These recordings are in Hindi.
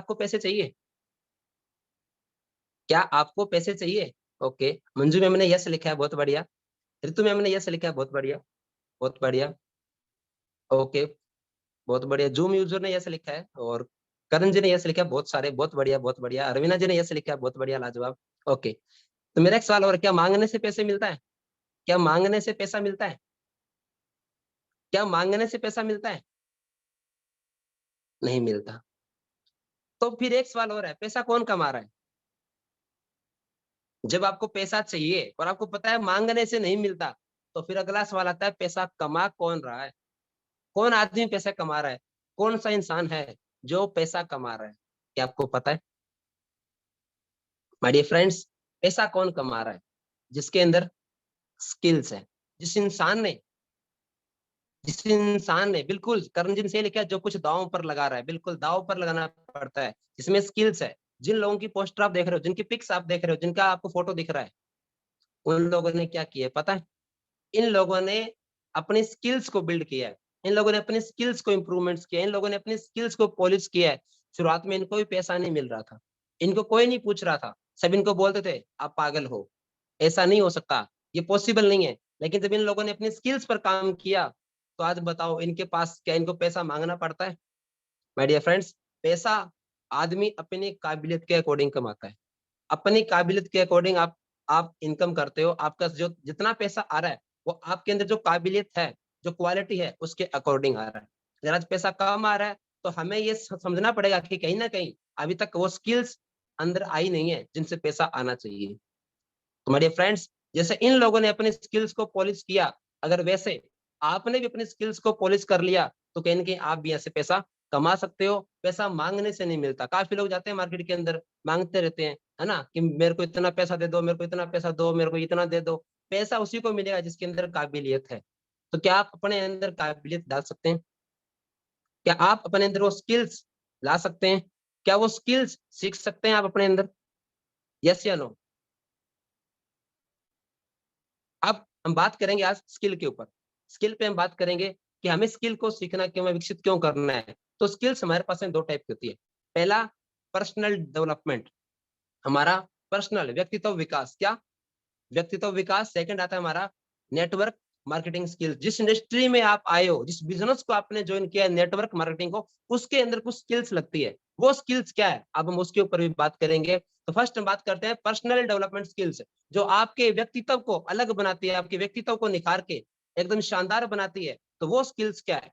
आपको पैसे चाहिए? क्या आपको पैसे चाहिए? ओके, मंजू मैम ने यस लिखा है, बहुत बढ़िया। ऋतु मैम ने यस लिखा है, बहुत बढ़िया, बहुत बढ़िया। ओके, बहुत बढ़िया। जूम यूजर ने यस लिखा है, और करण जी ने यस लिखा है, बहुत सारे, बहुत बढ़िया, बहुत बढ़िया। अरविंदा जी ने यस लिखा है, बहुत बढ़िया, लाजवाब। ओके, तो मेरा एक सवाल और, क्या मांगने से पैसे मिलता है? क्या मांगने से पैसा मिलता है? क्या मांगने से पैसा मिलता है? नहीं मिलता। तो फिर एक सवाल और है, पैसा कौन कमा रहा है? जब आपको पैसा चाहिए और आपको पता है मांगने से नहीं मिलता, तो फिर अगला सवाल आता है, पैसा कमा कौन रहा है? कौन आदमी पैसा कमा रहा है? कौन सा इंसान है जो पैसा कमा रहा है? क्या आपको पता है? माय डियर फ्रेंड्स, पैसा कौन कमा रहा है? जिसके अंदर स्किल्स है, जिस इंसान ने बिल्कुल करंजिन से लिखा है, जो कुछ दांव पर लगा रहा है, बिल्कुल दांव पर लगाना पड़ता है, जिसमें स्किल्स है। जिन लोगों की पोस्टर आप देख रहे हो, जिनकी पिक्स आप देख रहे हो, जिनका आपको फोटो दिख रहा है, उन लोगों ने क्या किया है पता है? इन लोगों ने अपनी स्किल्स को बिल्ड किया है, इन लोगों ने अपनी स्किल्स को इम्प्रूवमेंट्स किया, इन लोगों ने अपनी स्किल्स को पॉलिश किया है। शुरुआत में इनको भी पैसा नहीं मिल रहा था, इनको कोई नहीं पूछ रहा था, सब इनको बोलते थे आप पागल हो, ऐसा नहीं हो सकता, ये पॉसिबल नहीं है। लेकिन जब इन लोगों ने अपनी स्किल्स पर काम किया, तो आज बताओ इनके पास क्या इनको पैसा मांगना पड़ता है? माय डियर फ्रेंड्स, पैसा आदमी अपनी काबिलियत के अकॉर्डिंग कमाता है। अपनी काबिलियत के अकॉर्डिंग आप इनकम करते हो। आपका जो जितना पैसा आ रहा है, वो आपके अंदर जो काबिलियत है, जो क्वालिटी है, उसके अकॉर्डिंग आ रहा है। अगर आज पैसा कम आ रहा है, तो हमें ये समझना पड़ेगा कि कहीं ना कहीं अभी तक वो स्किल्स अंदर आई नहीं है जिनसे पैसा आना चाहिए। तो मेरे फ्रेंड्स, जैसे इन लोगों ने अपने स्किल्स को पॉलिश किया, अगर वैसे आपने भी अपने स्किल्स को पॉलिश कर लिया, तो कहीं ना कहीं आप भी ऐसे पैसा कमा सकते हो। पैसा मांगने से नहीं मिलता। काफी लोग जाते हैं मार्केट के अंदर, मांगते रहते हैं, है ना, कि मेरे को इतना पैसा दे दो, मेरे को इतना पैसा दो, मेरे को इतना दे दो। पैसा उसी को मिलेगा जिसके अंदर काबिलियत है। तो क्या आप अपने अंदर काबिलियत डाल सकते हैं? क्या आप अपने अंदर वो स्किल्स ला सकते हैं? क्या वो स्किल्स सीख सकते हैं आप अपने अंदर? यस या नो? अब हम बात करेंगे आज स्किल के ऊपर। स्किल पे हम बात करेंगे कि हमें स्किल को सीखना क्यों है, विकसित क्यों करना है। तो स्किल्स हमारे पास में दो टाइप की होती है। पहला, पर्सनल डेवलपमेंट, हमारा पर्सनल व्यक्तित्व विकास। क्या? व्यक्तित्व विकास। सेकंड आता है हमारा नेटवर्क मार्केटिंग स्किल। जिस इंडस्ट्री में आप आए हो, जिस बिजनेस को आपने ज्वाइन किया है, नेटवर्क मार्केटिंग को, उसके अंदर कुछ स्किल्स लगती है। वो स्किल्स क्या है, अब हम उसके ऊपर भी बात करेंगे। तो फर्स्ट हम बात करते हैं पर्सनल डेवलपमेंट स्किल्स, जो आपके व्यक्तित्व को अलग बनाती है, आपके व्यक्तित्व को निखार के एकदम शानदार बनाती है। तो वो स्किल्स क्या है?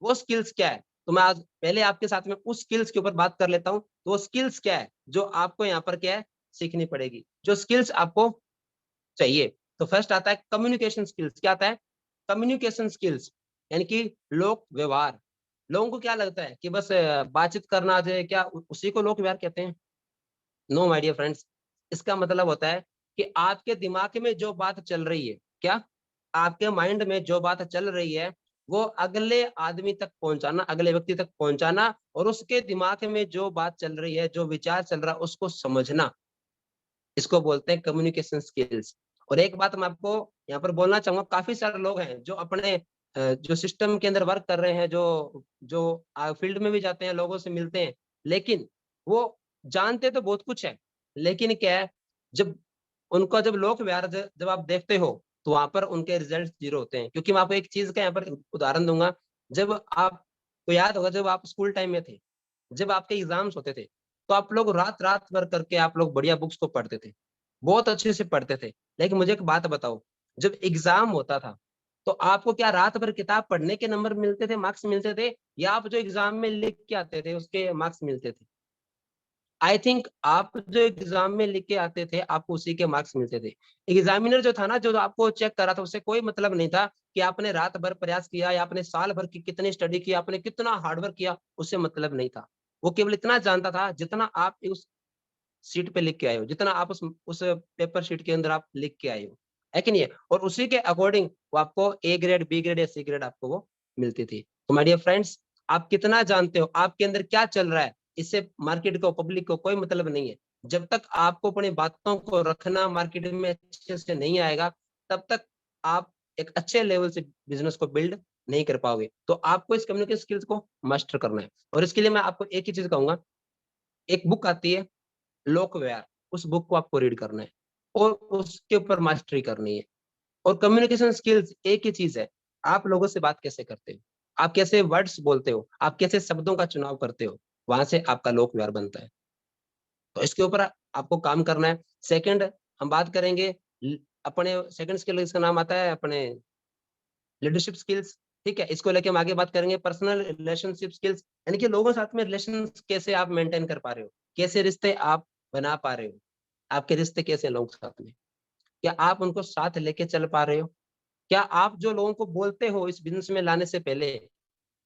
वो स्किल्स क्या है? तो मैं आज पहले आपके साथ में उस स्किल्स के ऊपर बात कर लेता हूँ। तो वो स्किल्स क्या है जो आपको यहाँ पर क्या है, सीखनी पड़ेगी, जो स्किल्स आपको चाहिए। तो फर्स्ट आता है कम्युनिकेशन स्किल्स। क्या आता है? कम्युनिकेशन स्किल्स, यानी कि लोक व्यवहार। लोगों को क्या लगता है कि बस बातचीत करना आ जाए, क्या उसी को लोक व्यवहार कहते हैं? नो माय डियर फ्रेंड्स, इसका मतलब होता है कि आपके दिमाग में जो बात चल रही है, क्या आपके माइंड में जो बात चल रही है, वो अगले आदमी तक पहुंचाना, अगले व्यक्ति तक पहुंचाना, और उसके दिमाग में जो बात चल रही है, जो विचार चल रहा है, उसको समझना। इसको बोलते हैं कम्युनिकेशन स्किल्स। और एक बात मैं आपको यहाँ पर बोलना चाहूंगा, काफी सारे लोग हैं जो अपने जो सिस्टम के अंदर वर्क कर रहे हैं, जो जो फील्ड में भी जाते हैं, लोगों से मिलते हैं, लेकिन वो जानते तो बहुत कुछ है, लेकिन क्या है, जब उनका जब लोक व्यवहार जब आप देखते हो, तो वहां पर उनके रिजल्ट जीरो होते हैं। क्योंकि मैं आपको एक चीज का यहाँ पर उदाहरण दूंगा। जब आपको याद होगा, जब आप स्कूल टाइम में थे, जब आपके एग्जाम्स होते थे, तो आप लोग रात रात भर करके आप लोग बढ़िया बुक्स को पढ़ते थे, बहुत अच्छे से पढ़ते थे। लेकिन मुझे एक बात बताओ, जब एग्जाम होता था, तो आपको क्या रात भर किताब पढ़ने के नंबर मिलते थे, मार्क्स मिलते थे, या आप जो एग्जाम में लिख के आते थे उसके मार्क्स मिलते थे? आई थिंक आप जो एग्जाम में लिख के आते थे, आपको उसी के मार्क्स मिलते थे। एग्जामिनर जो था ना, जो आपको चेक करा था, उससे कोई मतलब नहीं था कि आपने रात भर प्रयास किया, या आपने साल भर की कितनी स्टडी की, आपने कितना हार्डवर्क किया, उससे मतलब नहीं था। वो केवल इतना जानता था जितना आप उस सीट पे लिख के आए हो, जितना आप उस पेपर शीट के अंदर आप लिख के आए हो, है कि नहीं है? और उसी के अकॉर्डिंग वो आपको ए ग्रेड, बी ग्रेड या सी ग्रेड आपको वो मिलती थी। तो माय डियर फ्रेंड्स, आप कितना जानते हो, आपके अंदर क्या चल रहा है, इससे मार्केट को, पब्लिक को कोई मतलब नहीं है। जब तक आपको अपनी बातों को रखना मार्केट में अच्छे से नहीं आएगा, तब तक आप एक अच्छे लेवल से बिजनेस को बिल्ड नहीं कर पाओगे। तो आपको इस कम्युनिकेशन स्किल्स को मास्टर करना है। और इसके लिए मैं आपको एक ही चीज कहूंगा, एक बुक आती है लोक व्यवहार, उस बुक को आपको रीड करना है और उसके ऊपर मास्टरी करनी है। और कम्युनिकेशन स्किल्स एक ही चीज है, आप लोगों से बात कैसे करते हो, आप कैसे वर्ड्स बोलते हो, आप कैसे शब्दों का चुनाव करते हो, वहां से आपका लोक व्यवहार बनता है। तो इसके ऊपर आपको काम करना है। सेकंड हम बात करेंगे अपने सेकंड स्किल, इसका नाम आता है अपने लीडरशिप स्किल्स। ठीक है, इसको लेके हम आगे बात करेंगे पर्सनल रिलेशनशिप स्किल्स, यानी कि लोगों के साथ में रिलेशन कैसे आप मेंटेन कर पा रहे हो, कैसे रिश्ते आप बना पा रहे हो, आपके रिश्ते कैसे हैं लोगों के साथ में, क्या आप उनको साथ लेके चल पा रहे हो, क्या आप जो लोगों को बोलते हो इस बिजनेस में लाने से पहले,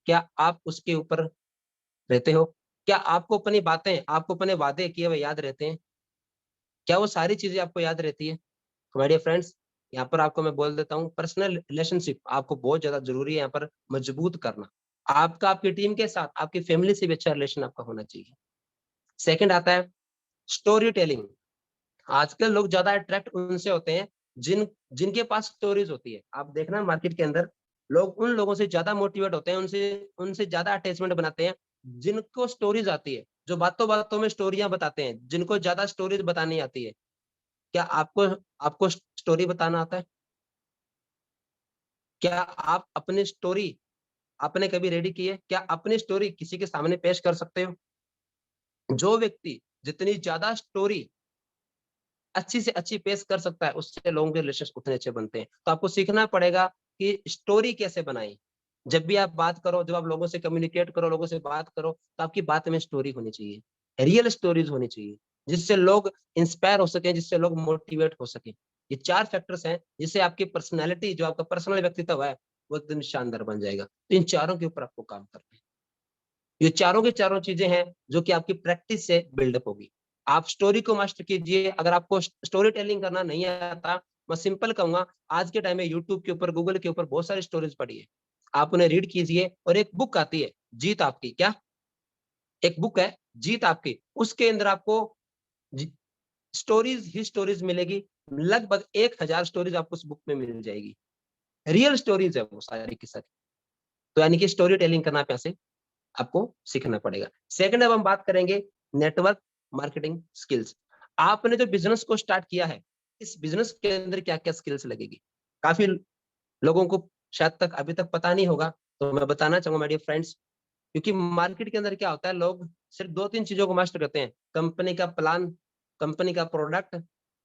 क्या आप उसके ऊपर रहते हो, क्या आपको अपनी बातें, आपको अपने वादे किए हुए याद रहते हैं, क्या वो सारी चीजें आपको याद रहती है। तो माय डियर फ्रेंड्स, यहाँ पर आपको मैं बोल देता हूँ, पर्सनल रिलेशनशिप आपको बहुत ज्यादा जरूरी है यहाँ पर मजबूत करना। आपका आपकी टीम के साथ, आपकी फैमिली से भी अच्छा रिलेशन आपका होना चाहिए। सेकंड आता है स्टोरी टेलिंग। आजकल लोग ज्यादा अट्रैक्ट उनसे होते हैं जिनके पास स्टोरीज होती है। आप देखना मार्केट के अंदर लोग उन लोगों से ज्यादा मोटिवेट होते हैं, उनसे उनसे ज्यादा अटैचमेंट बनाते हैं जिनको स्टोरीज आती है, जो बातों बातों में स्टोरियां बताते हैं, जिनको ज्यादा स्टोरीज बतानी आती है। क्या आपको आपको स्टोरी बताना आता है? क्या आप अपनी स्टोरी आपने कभी रेडी की है? क्या अपनी स्टोरी किसी के सामने पेश कर सकते हो? जो व्यक्ति जितनी ज्यादा स्टोरी अच्छी से अच्छी पेश कर सकता है, उससे लोगों के रिलेशन उतने अच्छे बनते हैं। तो आपको सीखना पड़ेगा कि स्टोरी कैसे बनाई। जब भी आप बात करो, जब आप लोगों से कम्युनिकेट करो, लोगों से बात करो, तो आपकी बात में स्टोरी होनी चाहिए, रियल स्टोरीज होनी चाहिए, जिससे लोग इंस्पायर हो सके, जिससे लोग मोटिवेट हो सके। ये 4 फैक्टर्स हैं जिससे आपकी पर्सनैलिटी, जो आपका पर्सनल व्यक्तित्व है, वो एकदम शानदार बन जाएगा। तो इन चारों के ऊपर आपको काम करना है। ये चारों की चारों चीजें हैं जो कि आपकी प्रैक्टिस से बिल्डअप होगी। आप स्टोरी को मास्टर कीजिए। अगर आपको स्टोरी टेलिंग करना नहीं आता, मैं सिंपल कहूंगा, आज के टाइम में यूट्यूब के ऊपर, गूगल के ऊपर बहुत सारी स्टोरीज पड़ी है, आप उन्हें रीड कीजिए। और एक बुक आती है जीत आपकी, क्या एक बुक है जीत आपकी, उसके अंदर आपको स्टोरीज ही स्टोरीज मिलेगी। लगभग 1000 स्टोरीज आपको उस बुक में मिल जाएगी, रियल स्टोरीज है वो सारी की सारी। तो यानी कि स्टोरी टेलिंग करना पैसे आपको सीखना पड़ेगा। सेकंड, अब हम बात करेंगे नेटवर्क मार्केटिंग स्किल्स। आपने जो बिजनेस को स्टार्ट किया है, इस बिजनेस के अंदर क्या क्या स्किल्स लगेगी, काफी लोगों को शायद तक अभी तक पता नहीं होगा। तो मैं बताना चाहूंगा माय डियर फ्रेंड्स, क्योंकि मार्केट के अंदर क्या होता है, लोग सिर्फ 2-3 चीजों को मास्टर करते हैं, कंपनी का प्लान, कंपनी का प्रोडक्ट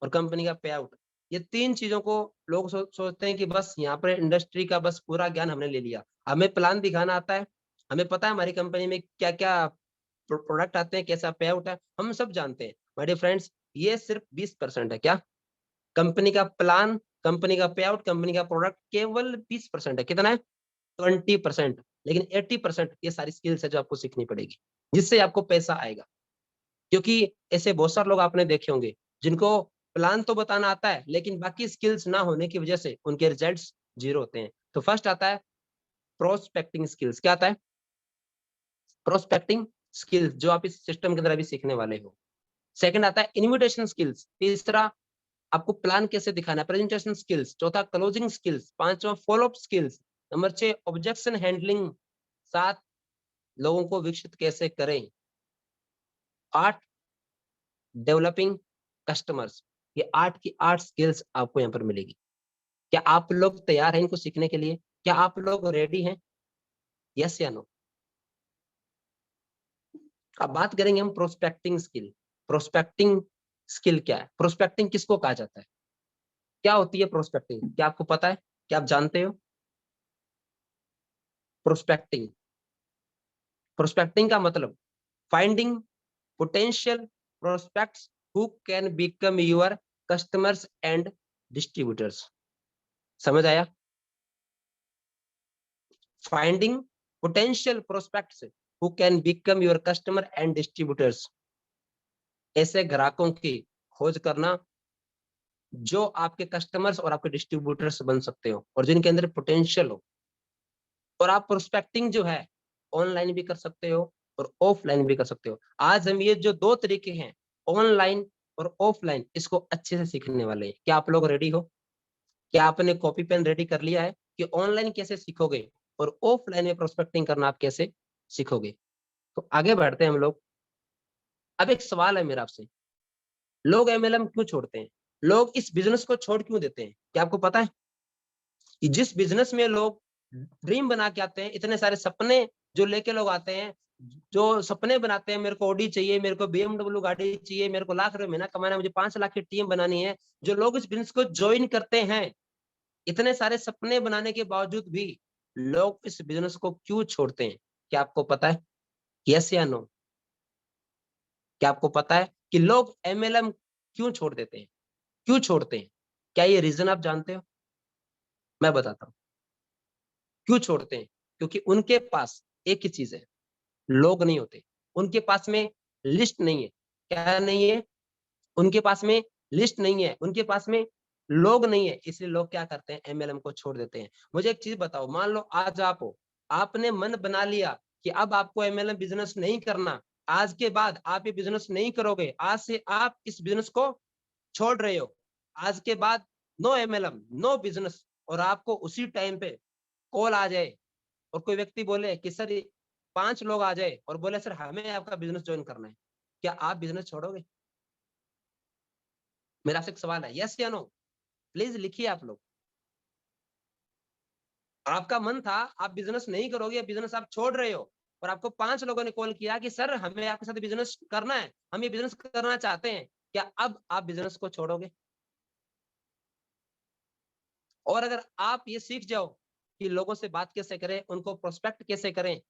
और कंपनी का पे आउट। ये 3 चीजों को लोग सोचते हैं कि बस यहाँ पर इंडस्ट्री का बस पूरा ज्ञान हमने ले लिया, हमें प्लान दिखाना आता है, हमें पता है हमारी कंपनी में क्या क्या प्रोडक्ट आते हैं, कैसा पे आउट है, हम सब जानते हैं। माय डियर फ्रेंड्स, ये सिर्फ 20% है। क्या कंपनी का प्लान, कंपनी का पे आउट, कंपनी का प्रोडक्ट केवल 20% है। कितना है? 20%। लेकिन 80% ये सारी स्किल्स है जो आपको सीखनी पड़ेगी, जिससे आपको पैसा आएगा। क्योंकि ऐसे बहुत सारे लोग आपने देखे होंगे जिनको प्लान तो बताना आता है, लेकिन बाकी स्किल्स ना होने की वजह से उनके रिजल्ट्स जीरो होते हैं। तो फर्स्ट आता है प्रोस्पेक्टिंग स्किल्स। क्या आता है? प्रोस्पेक्टिंग स्किल्स, जो आप इस सिस्टम के अंदर अभी सीखने वाले हो। सेकंड आता है इन्विटेशन स्किल्स। तीसरा, आपको प्लान कैसे दिखाना है, प्रेजेंटेशन स्किल्स। चौथा, क्लोजिंग स्किल्स। पांचवा, follow up skills. Number 6, objection handling. 7, लोगों को विकसित कैसे करें। 8, डेवलपिंग कस्टमर्स। ये 8 की 8 स्किल्स आपको यहाँ पर मिलेगी। क्या आप लोग तैयार हैं इनको सीखने के लिए? क्या आप लोग रेडी हैं? यस या नो? अब बात करेंगे हम प्रोस्पेक्टिंग स्किल। प्रोस्पेक्टिंग स्किल क्या है? प्रोस्पेक्टिंग किसको कहा जाता है? क्या होती है प्रोस्पेक्टिंग? क्या आपको पता है? क्या आप जानते हो? प्रोस्पेक्टिंग, प्रोस्पेक्टिंग का मतलब finding potential prospects who can become your customers and distributors। समझ आया? Finding potential prospects who can become your customer and distributors। ऐसे ग्राहकों की खोज करना जो आपके कस्टमर्स और आपके डिस्ट्रीब्यूटर्स बन सकते हो और जिनके अंदर पोटेंशियल हो। और आप प्रोस्पेक्टिंग जो है ऑनलाइन भी कर सकते हो और ऑफलाइन भी कर सकते हो। आज हम ये जो 2 तरीके हैं, ऑनलाइन और ऑफलाइन, इसको अच्छे से सीखने वाले हैं। क्या आप लोग रेडी हो? क्या आपने कॉपी पेन रेडी कर लिया है कि ऑनलाइन कैसे सीखोगे और ऑफलाइन में प्रोस्पेक्टिंग करना आप कैसे सीखोगे? तो आगे बढ़ते हैं हम लोग। अब एक सवाल है मेरा आपसे, लोग एमएलएम क्यों छोड़ते हैं? लोग इस बिजनेस को छोड़ क्यों देते हैं? क्या आपको पता है कि जिस बिजनेस में लोग ड्रीम बना के आते हैं, इतने सारे सपने जो लेके लोग आते हैं, जो सपने बनाते हैं, मेरे को ऑडी चाहिए, मेरे को बीएमडब्ल्यू गाड़ी चाहिए, मेरे को लाख रुपए महीना कमाना है, मुझे 5 लाख की टीम बनानी है, जो लोग इस बिजनेस को ज्वाइन करते हैं, इतने सारे सपने बनाने के बावजूद भी लोग इस बिजनेस को क्यों छोड़ते हैं? क्या आपको पता है? यस या नो? क्या आपको पता है कि लोग एमएलएम क्यों छोड़ देते हैं? क्यों छोड़ते हैं? क्या ये रीजन आप जानते हो? मैं बताता हूँ क्यों छोड़ते हैं। क्योंकि उनके पास एक ही चीज है, लोग नहीं होते। उनके पास में लिस्ट नहीं है। क्या नहीं है? उनके पास में लिस्ट नहीं है, उनके पास में लोग नहीं है, इसलिए लोग क्या करते हैं, एमएलएम को छोड़ देते हैं। मुझे एक चीज बताओ, मान लो आज आप हो, आपने मन बना लिया कि अब आपको एमएलएम बिजनेस नहीं करना, आज के बाद आप ये बिजनेस नहीं करोगे, आज से आप इस बिजनेस को छोड़ रहे हो, आज के बाद नो एमएलएम, नो बिजनेस, और आपको उसी टाइम पे कॉल आ जाए और कोई व्यक्ति बोले कि सर 5 लोग आ जाए और बोले सर हमें आपका बिजनेस ज्वाइन करना है, क्या आप बिजनेस छोड़ोगे? मेरा आपसे एक सवाल है, यस या नो? प्लीज लिखिए आप लोग। आपका मन था, आप बिजनेस नहीं करोगे, बिजनेस आप छोड़ रहे हो, और आपको 5 लोगों ने कॉल किया कि सर हमें आपके साथ बिजनेस करना है, हम ये बिजनेस करना चाहते हैं, क्या अब आप बिजनेस को छोड़ोगे? और अगर आप ये सीख जाओ कि लोगों से बात कैसे करें, उनको प्रोस्पेक्ट कैसे करें,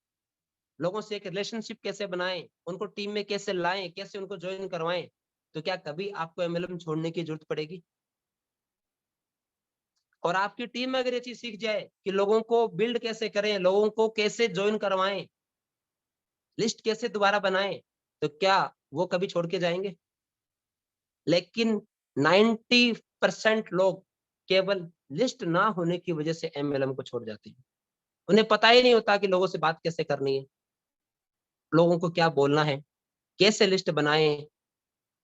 लोगों से एक रिलेशनशिप कैसे बनाएं, उनको टीम में कैसे लाएं, कैसे उनको ज्वाइन करवाएं, तो क्या कभी आपको एमएलएम छोड़ने की जरूरत पड़ेगी? और आपकी टीम में अगर ये चीज सीख जाए कि लोगों को बिल्ड कैसे करें, लोगों को कैसे ज्वाइन करवाएं, लिस्ट कैसे दोबारा बनाएं, तो क्या वो कभी छोड़ के जाएंगे? लेकिन 90% लोग केवल लिस्ट ना होने की वजह से एमएलएम को छोड़ जाते हैं। उन्हें पता ही नहीं होता कि लोगों से बात कैसे करनी है, लोगों को क्या बोलना है, कैसे लिस्ट बनाएं,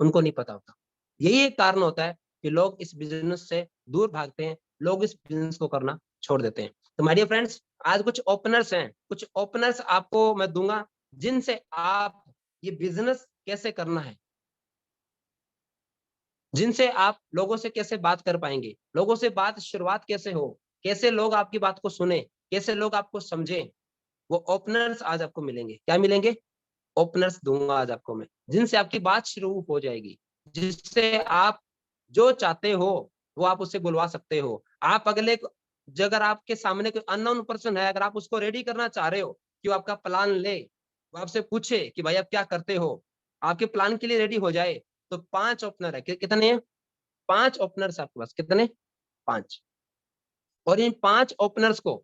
उनको नहीं पता होता। यही एक कारण होता है कि लोग इस बिजनेस से दूर भागते हैं, लोग इस बिजनेस को करना छोड़ देते हैं। तो माय डियर फ्रेंड्स, आज कुछ ओपनर्स हैं, कुछ ओपनर्स आपको मैं दूंगा, जिनसे आप ये बिजनेस कैसे करना है, जिनसे आप लोगों से कैसे बात कर पाएंगे, लोगों से बात शुरुआत कैसे हो, कैसे लोग आपकी बात को सुने, कैसे लोग आपको समझें, वो ओपनर्स आज आपको मिलेंगे। क्या मिलेंगे? ओपनर्स दूंगा आज आपको मैं, जिनसे आपकी बात शुरू हो जाएगी, जिससे आप जो चाहते हो वो आप उससे बुलवा सकते हो। आप अगले अगर आपके सामने कोई अननोन पर्सन है, अगर आप उसको रेडी करना चाह रहे हो कि वो आपका प्लान ले, वो आपसे पूछे कि भाई आप क्या करते हो, आपके प्लान के लिए रेडी हो जाए, तो 5 ओपनर है। कितने हैं? 5 ओपनर्स आपके पास। कितने? 5। और इन 5 ओपनर्स को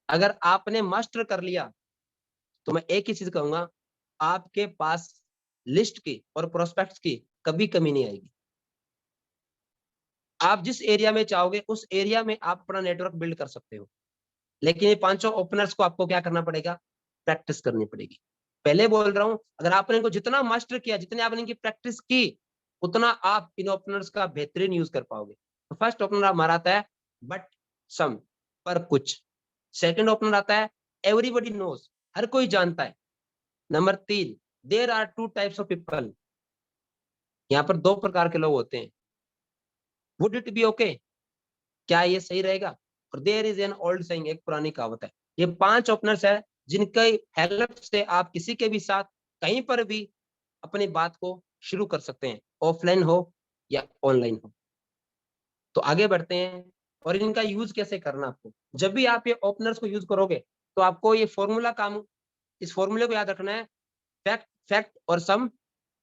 अगर आपने मास्टर कर लिया, तो मैं एक ही चीज कहूंगा, आपके पास लिस्ट की और प्रोस्पेक्ट्स की कभी कमी नहीं आएगी। आप जिस एरिया में चाहोगे उस एरिया में आप अपना नेटवर्क बिल्ड कर सकते हो। लेकिन ये 5 ओपनर्स को आपको क्या करना पड़ेगा? प्रैक्टिस करनी पड़ेगी। पहले बोल रहा हूं, अगर आपने इनको जितना मास्टर किया, जितने आपने इनकी प्रैक्टिस की, उतना आप इन ओपनर्स का बेहतरीन यूज कर पाओगे। तो फर्स्ट ओपनर हमारा आता है बट सम, पर कुछ। सेकंड ओपनर आता है एवरीबॉडी नोज, हर कोई जानता है। Number 3, there are 2 types of people, यहाँ पर 2 प्रकार के लोग होते हैं। वुड इट बी ओके, क्या ये सही रहेगा? और there is an old saying, एक पुरानी कहावत है। ये 5 ओपनर्स है जिनके हेल्प से आप किसी के भी साथ कहीं पर भी अपनी बात को शुरू कर सकते हैं, ऑफलाइन हो या ऑनलाइन हो। तो आगे बढ़ते हैं, और इनका यूज कैसे करना आपको। जब भी आप ये ओपनर्स को यूज करोगे, तो आपको ये फॉर्मूला काम, इस फॉर्मूले को याद रखना है। फैक्ट, फैक्ट और सम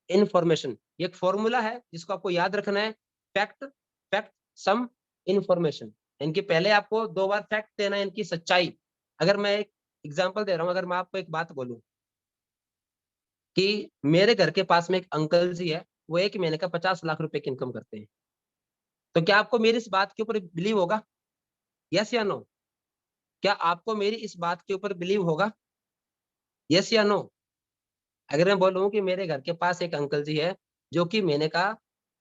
इंफॉर्मेशन, ये एक फॉर्मूला है जिसको आपको याद रखना है। फैक्ट, फैक्ट, सम, इंफॉर्मेशन। इनके पहले आपको 2 बार फैक्ट देना है, इनकी सच्चाई। अगर मैं एक एग्जांपल दे रहा हूं, अगर मैं आपको एक बात बोलूं कि मेरे घर के पास में एक अंकल जी है, वो 1 महीने का 50 लाख रुपए की इनकम करते हैं, तो क्या आपको मेरी इस बात के ऊपर बिलीव होगा? यस या नो? क्या आपको मेरी इस बात के ऊपर बिलीव होगा? यस या नो? अगर मैं बोलूं कि मेरे घर के पास एक अंकल जी है जो कि महीने का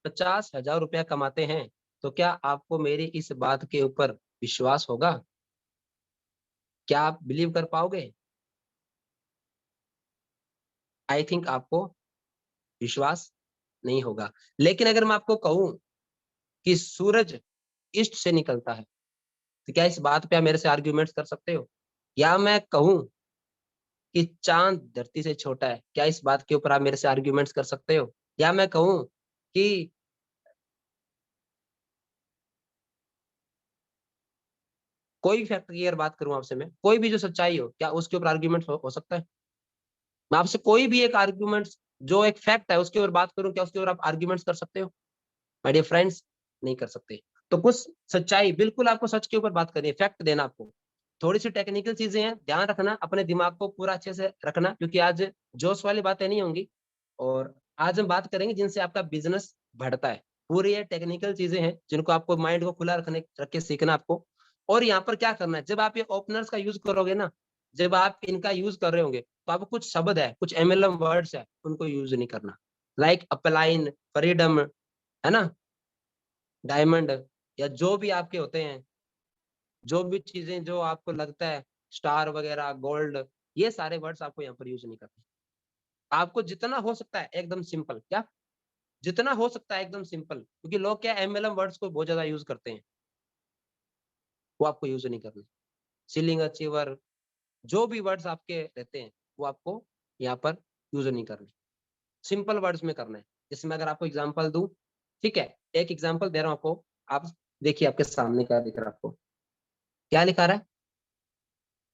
50,000 रुपया कमाते हैं, तो क्या आपको मेरी इस बात के ऊपर विश्वास होगा? क्या आप बिलीव कर पाओगे? आई थिंक आपको विश्वास नहीं होगा। लेकिन अगर मैं आपको कहूं कि सूरज ईस्ट से निकलता है, तो क्या इस बात पे आप मेरे से आर्ग्यूमेंट्स कर सकते हो? या मैं कहूं कि चांद धरती से छोटा है, क्या इस बात के ऊपर आप मेरे से आर्ग्यूमेंट्स कर सकते हो? या मैं कहूं कि कोई फैक्ट की अगर बात करूं आपसे, मैं कोई भी जो सच्चाई हो, क्या उसके ऊपर आर्ग्यूमेंट हो सकता है? मैं आपसे कोई भी एक आर्ग्यूमेंट, जो एक फैक्ट है उसके ऊपर बात करूं, क्या उसके ऊपर आप आर्ग्यूमेंट्स कर सकते हो? माय डियर फ्रेंड्स, नहीं कर सकते। तो कुछ सच्चाई, बिल्कुल आपको सच के ऊपर बात करनी है, फैक्ट देना आपको। थोड़ी सी टेक्निकल चीजें हैं, ध्यान रखना, अपने दिमाग को पूरा अच्छे से रखना, क्योंकि आज जोश वाली बातें नहीं होंगी। और आज हम बात करेंगे जिनसे आपका बिजनेस बढ़ता है। पूरी ये टेक्निकल चीजें हैं जिनको आपको माइंड को खुला रख के सीखना आपको। और यहाँ पर क्या करना है, जब आप ये ओपनर्स का यूज करोगे ना, जब आप इनका यूज कर रहे होंगे, तो आपको कुछ शब्द है, कुछ एमएलएम वर्ड्स है, उनको यूज नहीं करना। लाइक अपलाइन, फ्रीडम, है ना, डायमंड, या जो भी आपके होते हैं, जो भी चीजें जो आपको लगता है, स्टार वगैरह, गोल्ड, ये सारे वर्ड्स आपको यहाँ पर यूज नहीं करने। आपको जितना हो सकता है एकदम सिंपल, क्या जितना हो सकता है एकदम सिंपल, क्योंकि लोग क्या एमएलएम वर्ड्स को बहुत ज्यादा यूज करते हैं, वो आपको यूज नहीं करने। सीलिंग अचीवर, जो भी वर्ड्स आपके रहते हैं, वो आपको यहाँ पर यूज नहीं करने, सिंपल वर्ड्स में करना है। जिसमें अगर आपको एग्जांपल दूं, ठीक है, एक एग्जांपल दे रहा हूं आपको। आप देखिए, आपके सामने क्या दिख रहा है आपको, क्या लिखा रहा है?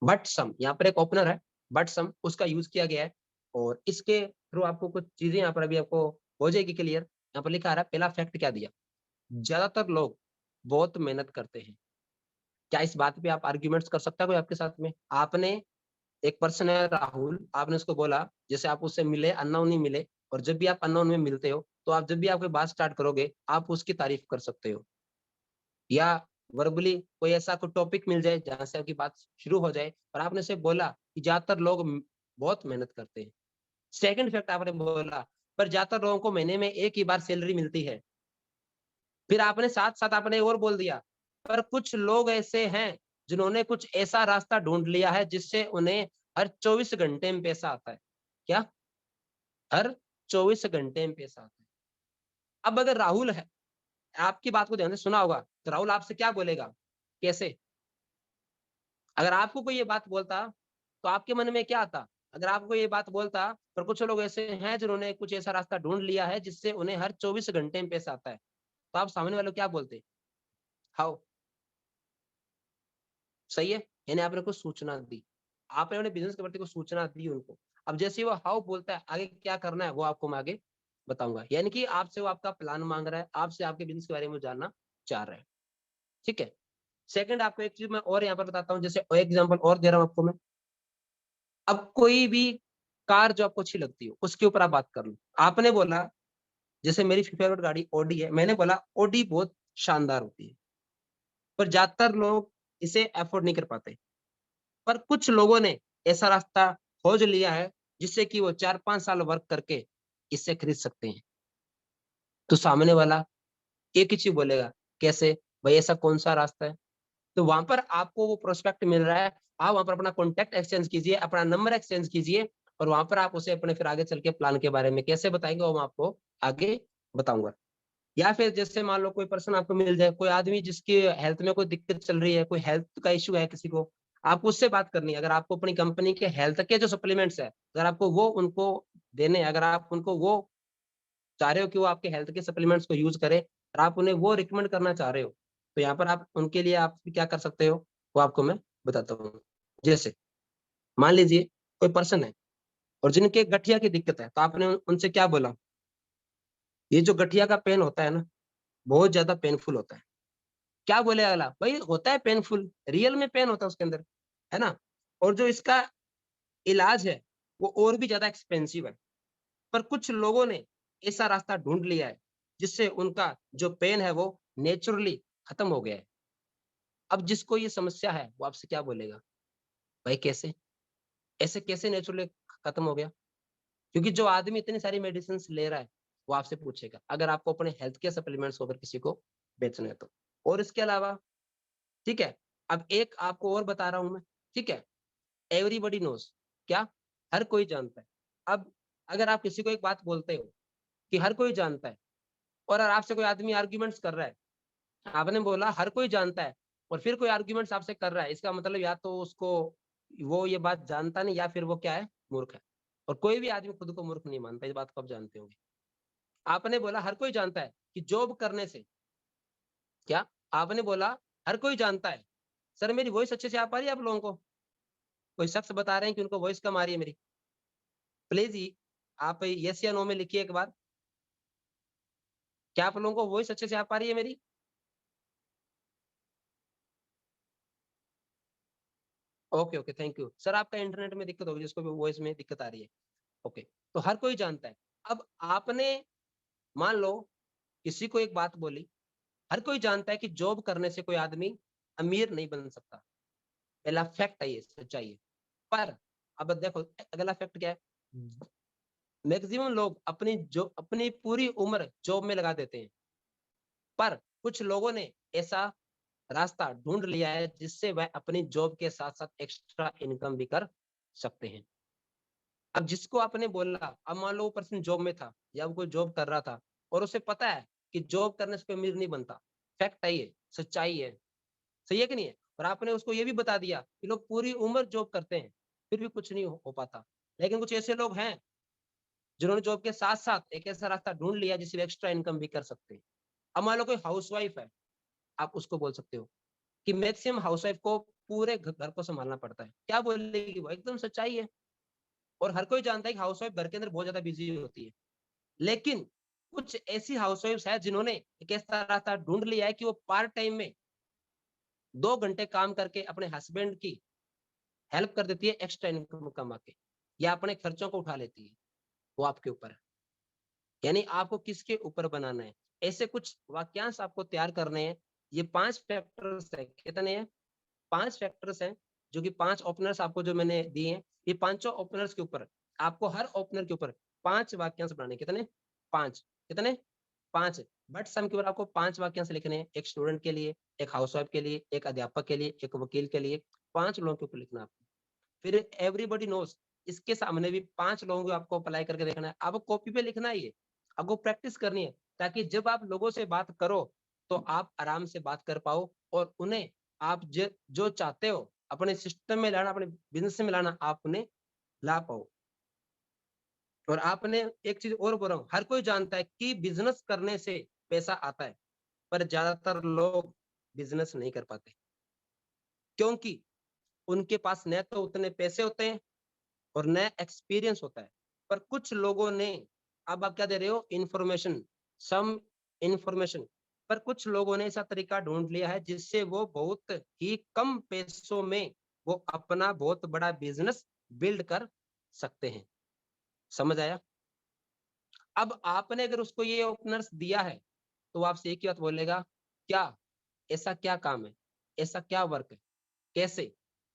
बट सम, यहाँ पर एक ओपनर है, बट सम, उसका यूज किया गया है। और इसके थ्रू आपको कुछ चीजें यहाँ पर अभी आपको हो जाएगी क्लियर। यहाँ पर लिखा आ रहा है, पहला फैक्ट क्या दिया, ज्यादातर लोग बहुत मेहनत करते हैं। क्या इस बात पे आप आर्ग्यूमेंट्स कर सकता है कोई आपके साथ में? आपने, एक पर्सन है राहुल, आपने उसको बोला, जैसे आप उससे मिले, अननोन ही मिले, और जब भी आप अननोन में मिलते हो, तो आप जब भी आप कोई बात स्टार्ट करोगे, आप उसकी तारीफ कर सकते हो। या वर्बली कोई ऐसा कोई टॉपिक मिल जाए जहां से आपकी बात शुरू हो जाए, और आपने से बोला कि ज्यादातर लोग बहुत मेहनत करते हैं। सेकंड फैक्ट आपने बोला, पर ज्यादातर लोगों को महीने में एक ही बार सैलरी मिलती है। फिर आपने साथ साथ आपने और बोल दिया, पर कुछ लोग ऐसे हैं जिन्होंने कुछ ऐसा रास्ता ढूंढ लिया है जिससे उन्हें हर 24 घंटे में पैसा आता है। क्या? हर 24 घंटे में पैसा आता है। अब अगर राहुल है, आपकी बात को ध्यान से सुना होगा, तो राहुल आपसे क्या बोलेगा, कैसे? अगर आपको कोई ये बात बोलता, तो आपके मन में क्या आता? अगर आपको ये बात बोलता, पर कुछ लोग ऐसे हैं जिन्होंने कुछ ऐसा रास्ता ढूंढ लिया है जिससे उन्हें हर 24 घंटे में पैसा आता है, तो आप सामने वाले को क्या बोलते? हाउ। सही है, यानी आपने कुछ सूचना दी, आपने अपने बिजनेस के प्रति कुछ सूचना दी उनको। अब जैसे वो हाउ बोलता है, आगे क्या करना है वो आपको मैं आगे बताऊंगा। यानी कि आपसे वो आपका प्लान मांग रहा है, आपसे आपके बिजनेस के बारे में जानना चाह रहा है। ठीक है। सेकंड, आपको एक चीज मैं और यहाँ पर बताता हूँ, जैसे एग्जाम्पल और दे रहा हूँ आपको मैं। अब कोई भी कार जो आपको अच्छी लगती हो, उसके ऊपर आप बात कर लो। आपने बोला, जैसे मेरी फेवरेट गाड़ी ऑडी है, मैंने बोला ऑडी बहुत शानदार होती है, पर ज्यादातर लोग इसे अफोर्ड नहीं कर पाते। पर कुछ लोगों ने ऐसा रास्ता खोज लिया है जिससे कि वो 4-5 साल वर्क करके इससे खरीद सकते हैं। तो सामने वाला एक ही चीज बोलेगा, कैसे भाई, ऐसा कौन सा रास्ता है? तो वहां पर आपको वो प्रोस्पेक्ट मिल रहा है, आप वहां पर अपना कॉन्टेक्ट एक्सचेंज कीजिए, अपना नंबर एक्सचेंज कीजिए, और वहां पर आप उसे अपने फिर आगे चल के प्लान के बारे में कैसे बताएंगे, वो मैं आपको आगे बताऊंगा। या फिर जैसे मान लो कोई पर्सन आपको मिल जाए, कोई आदमी जिसकी हेल्थ में कोई दिक्कत चल रही है, कोई हेल्थ का इश्यू है किसी को, आपको उससे बात करनी है। अगर आपको अपनी कंपनी के हेल्थ के जो सप्लीमेंट्स है, अगर आपको वो उनको देने, अगर आप उनको वो चाह रहे हो कि वो आपके हेल्थ के सप्लीमेंट्स को यूज करें, और आप उन्हें वो रिकमेंड करना चाह रहे हो, तो यहाँ पर आप उनके लिए आप क्या कर सकते हो, वो आपको मैं बताता हूँ। जैसे मान लीजिए कोई पर्सन है और जिनके गठिया की दिक्कत है, तो आपने उनसे क्या बोला, ये जो गठिया का पेन होता है ना, बहुत ज्यादा पेनफुल होता है। क्या बोले अगला, भाई होता है पेनफुल, रियल में पेन होता है उसके अंदर, है ना, और जो इसका इलाज है वो और भी ज्यादा एक्सपेंसिव है। पर कुछ लोगों ने ऐसा रास्ता ढूंढ लिया है जिससे उनका जो पेन है वो नेचुरली खत्म हो गया है। अब जिसको ये समस्या है वो आपसे क्या बोलेगा, भाई कैसे, ऐसे कैसे नेचुरली खत्म हो गया? क्योंकि जो आदमी इतनी सारी मेडिसिन ले रहा है, वो आपसे पूछेगा, अगर आपको अपने हेल्थ के सप्लीमेंट्स होकर किसी को बेचने हैं तो। और इसके अलावा, ठीक है, अब एक आपको और बता रहा हूं मैं, ठीक है, एवरीबॉडी नोज, क्या हर कोई जानता है। अब अगर आप किसी को एक बात बोलते हो, कि हर कोई जानता है, और आपसे कोई आदमी आर्ग्यूमेंट्स कर रहा है, आपने बोला हर कोई जानता है, और फिर कोई आर्ग्यूमेंट्स आपसे कर रहा है, इसका मतलब या तो उसको वो ये बात जानता नहीं, या फिर वो क्या है, मूर्ख है। और कोई भी आदमी खुद को मूर्ख नहीं मानता, इस बात को आप जानते होंगे। आपने बोला हर कोई जानता है कि जॉब करने से क्या, आपने बोला हर कोई जानता है। सर मेरी वॉइस अच्छे से आ पा रही है आप लोगों को? कोई शख्स बता रहे हैं कि उनको वॉइस कम आ रही है मेरी? प्लीज ही आप यस या नो में लिखिए एक बार, क्या आप लोगों को वॉइस अच्छे से आ पा रही है मेरी? Okay okay, thank you sir. आपका इंटरनेट में दिक्कत होगी, जिसको भी वॉइस में दिक्कत आ रही है। ओके, तो हर कोई जानता है। अब आपने मान लो किसी को एक बात बोली, हर कोई जानता है कि जॉब करने से कोई आदमी अमीर नहीं बन सकता, पहला फैक्ट है, ये सच्चाई है। पर अब देखो अगला फैक्ट क्या है, मैक्सिमम लोग अपनी पूरी उम्र जॉब में लगा देते हैं, पर कुछ लोगों ने ऐसा रास्ता ढूंढ लिया है जिससे वह अपनी जॉब के साथ साथ एक्स्ट्रा इनकम भी कर सकते हैं। अब जिसको आपने बोला, अब मान लो वो पर्सन जॉब में था या वो कोई जॉब कर रहा था, और उसे पता है कि जॉब करने से कोई अमीर नहीं बनता, फैक्ट है ये, सच्चाई है, सही है कि नहीं है? और आपने उसको ये भी बता दिया कि लोग पूरी उम्र जॉब करते हैं, फिर भी कुछ नहीं हो पाता। लेकिन कुछ ऐसे लोग हैं जिन्होंने जॉब के साथ साथ एक ऐसा रास्ता ढूंढ लिया जिससे एक्स्ट्रा इनकम भी कर सकते हैं। अब मान लो कोई हाउसवाइफ है, आप उसको बोल सकते हो कि मैक्सिमम हाउसवाइफ को पूरे घर को संभालना पड़ता है, क्या बोलेगी वो? एकदम सच्चाई है। और हर कोई जानता है कि हाउसवाइफ घर के अंदर बहुत ज्यादा बिजी होती है, लेकिन कुछ ऐसी हाउसवाइफ्स है जिन्होंने एक ऐसा रास्ता ढूंढ लिया है कि वो पार्ट टाइम में 2 घंटे काम करके अपने हस्बैंड की हेल्प कर देती है, एक्स्ट्रा इनकम कमा के, या अपने खर्चों को उठा लेती है। वो आपके ऊपर है, यानी आपको किसके ऊपर बनाना है। ऐसे कुछ वाक्यांश आपको तैयार करने हैं। ये 5 फैक्टर्स है, कितने हैं? 5 फैक्टर्स हैं, जो कि 5 ओपनर्स आपको जो मैंने दिए हैं, ये पांचों ओपनर्स के ऊपर आपको हर ओपनर के ऊपर 5 वाक्यांश बनाने। कितने? 5। कितने? 5। बट सम के ऊपर आपको 5 वाक्यांश लिखने हैं, एक स्टूडेंट के लिए, एक हाउसवाइफ के लिए, एक अध्यापक के लिए, एक वकील के लिए, 5 लोगों के ऊपर लिखना है आपको। फिर एवरीबॉडी नोज, इसके सामने भी 5 लोगों को आपको अप्लाई करके देखना है। आपको कॉपी पे लिखना है, ये आपको प्रैक्टिस करनी है, ताकि जब आप लोगों से बात करो तो आप आराम से बात कर पाओ, और उन्हें आप जो चाहते हो अपने सिस्टम में लाना, अपने बिजनेस में लाना, आप उन्हें ला पाओ। और आपने एक चीज और बोल रहा हूँ, हर कोई जानता है कि बिजनेस करने से पैसा आता है, पर ज्यादातर लोग बिजनेस नहीं कर पाते, क्योंकि उनके पास न तो उतने पैसे होते हैं और नया एक्सपीरियंस होता है। पर कुछ लोगों ने, अब आप क्या दे रहे हो, इंफॉर्मेशन, सम इंफॉर्मेशन, पर कुछ लोगों ने ऐसा तरीका ढूंढ लिया है जिससे वो बहुत ही कम पैसों में वो अपना बहुत बड़ा बिजनेस बिल्ड कर सकते हैं। समझ आया? अब आपने अगर उसको ये ओपनर्स दिया है, तो वो आपसे एक ही बात बोलेगा, क्या, ऐसा क्या काम है, ऐसा क्या वर्क है, कैसे,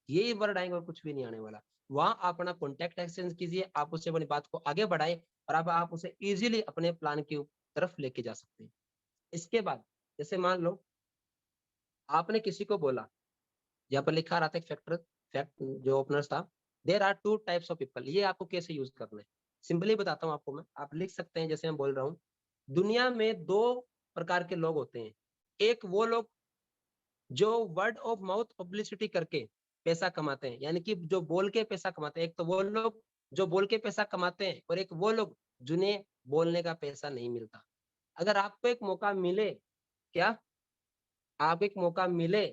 यही वर्ड आएंगे और कुछ भी नहीं आने वाला। वहां आप अपना कॉन्टेक्ट एक्सचेंज कीजिए, आप उससे अपनी बात को आगे बढ़ाएं, और अब आप उसे इजीली अपने प्लान की तरफ लेके जा सकते हैं। इसके बाद जैसे मान लो आपने किसी को बोला, यहाँ पर लिखा रहा था एक फैक्टर, फैक्ट जो ओपनर्स था, there are 2 types of people, ये आपको कैसे यूज करना है, सिंपली बताता हूँ आपको मैं, आप लिख सकते हैं जैसे मैं बोल रहा हूँ। दुनिया में 2 प्रकार के लोग होते हैं। एक वो लोग जो वर्ड ऑफ माउथ पब्लिसिटी करके पैसा कमाते हैं, यानी कि जो बोल के पैसा कमाते हैं। एक तो वो लोग जो बोल के पैसा कमाते हैं, और एक वो लोग जिन्हें बोलने का पैसा नहीं मिलता। अगर आपको एक मौका मिले, क्या आप एक मौका मिले,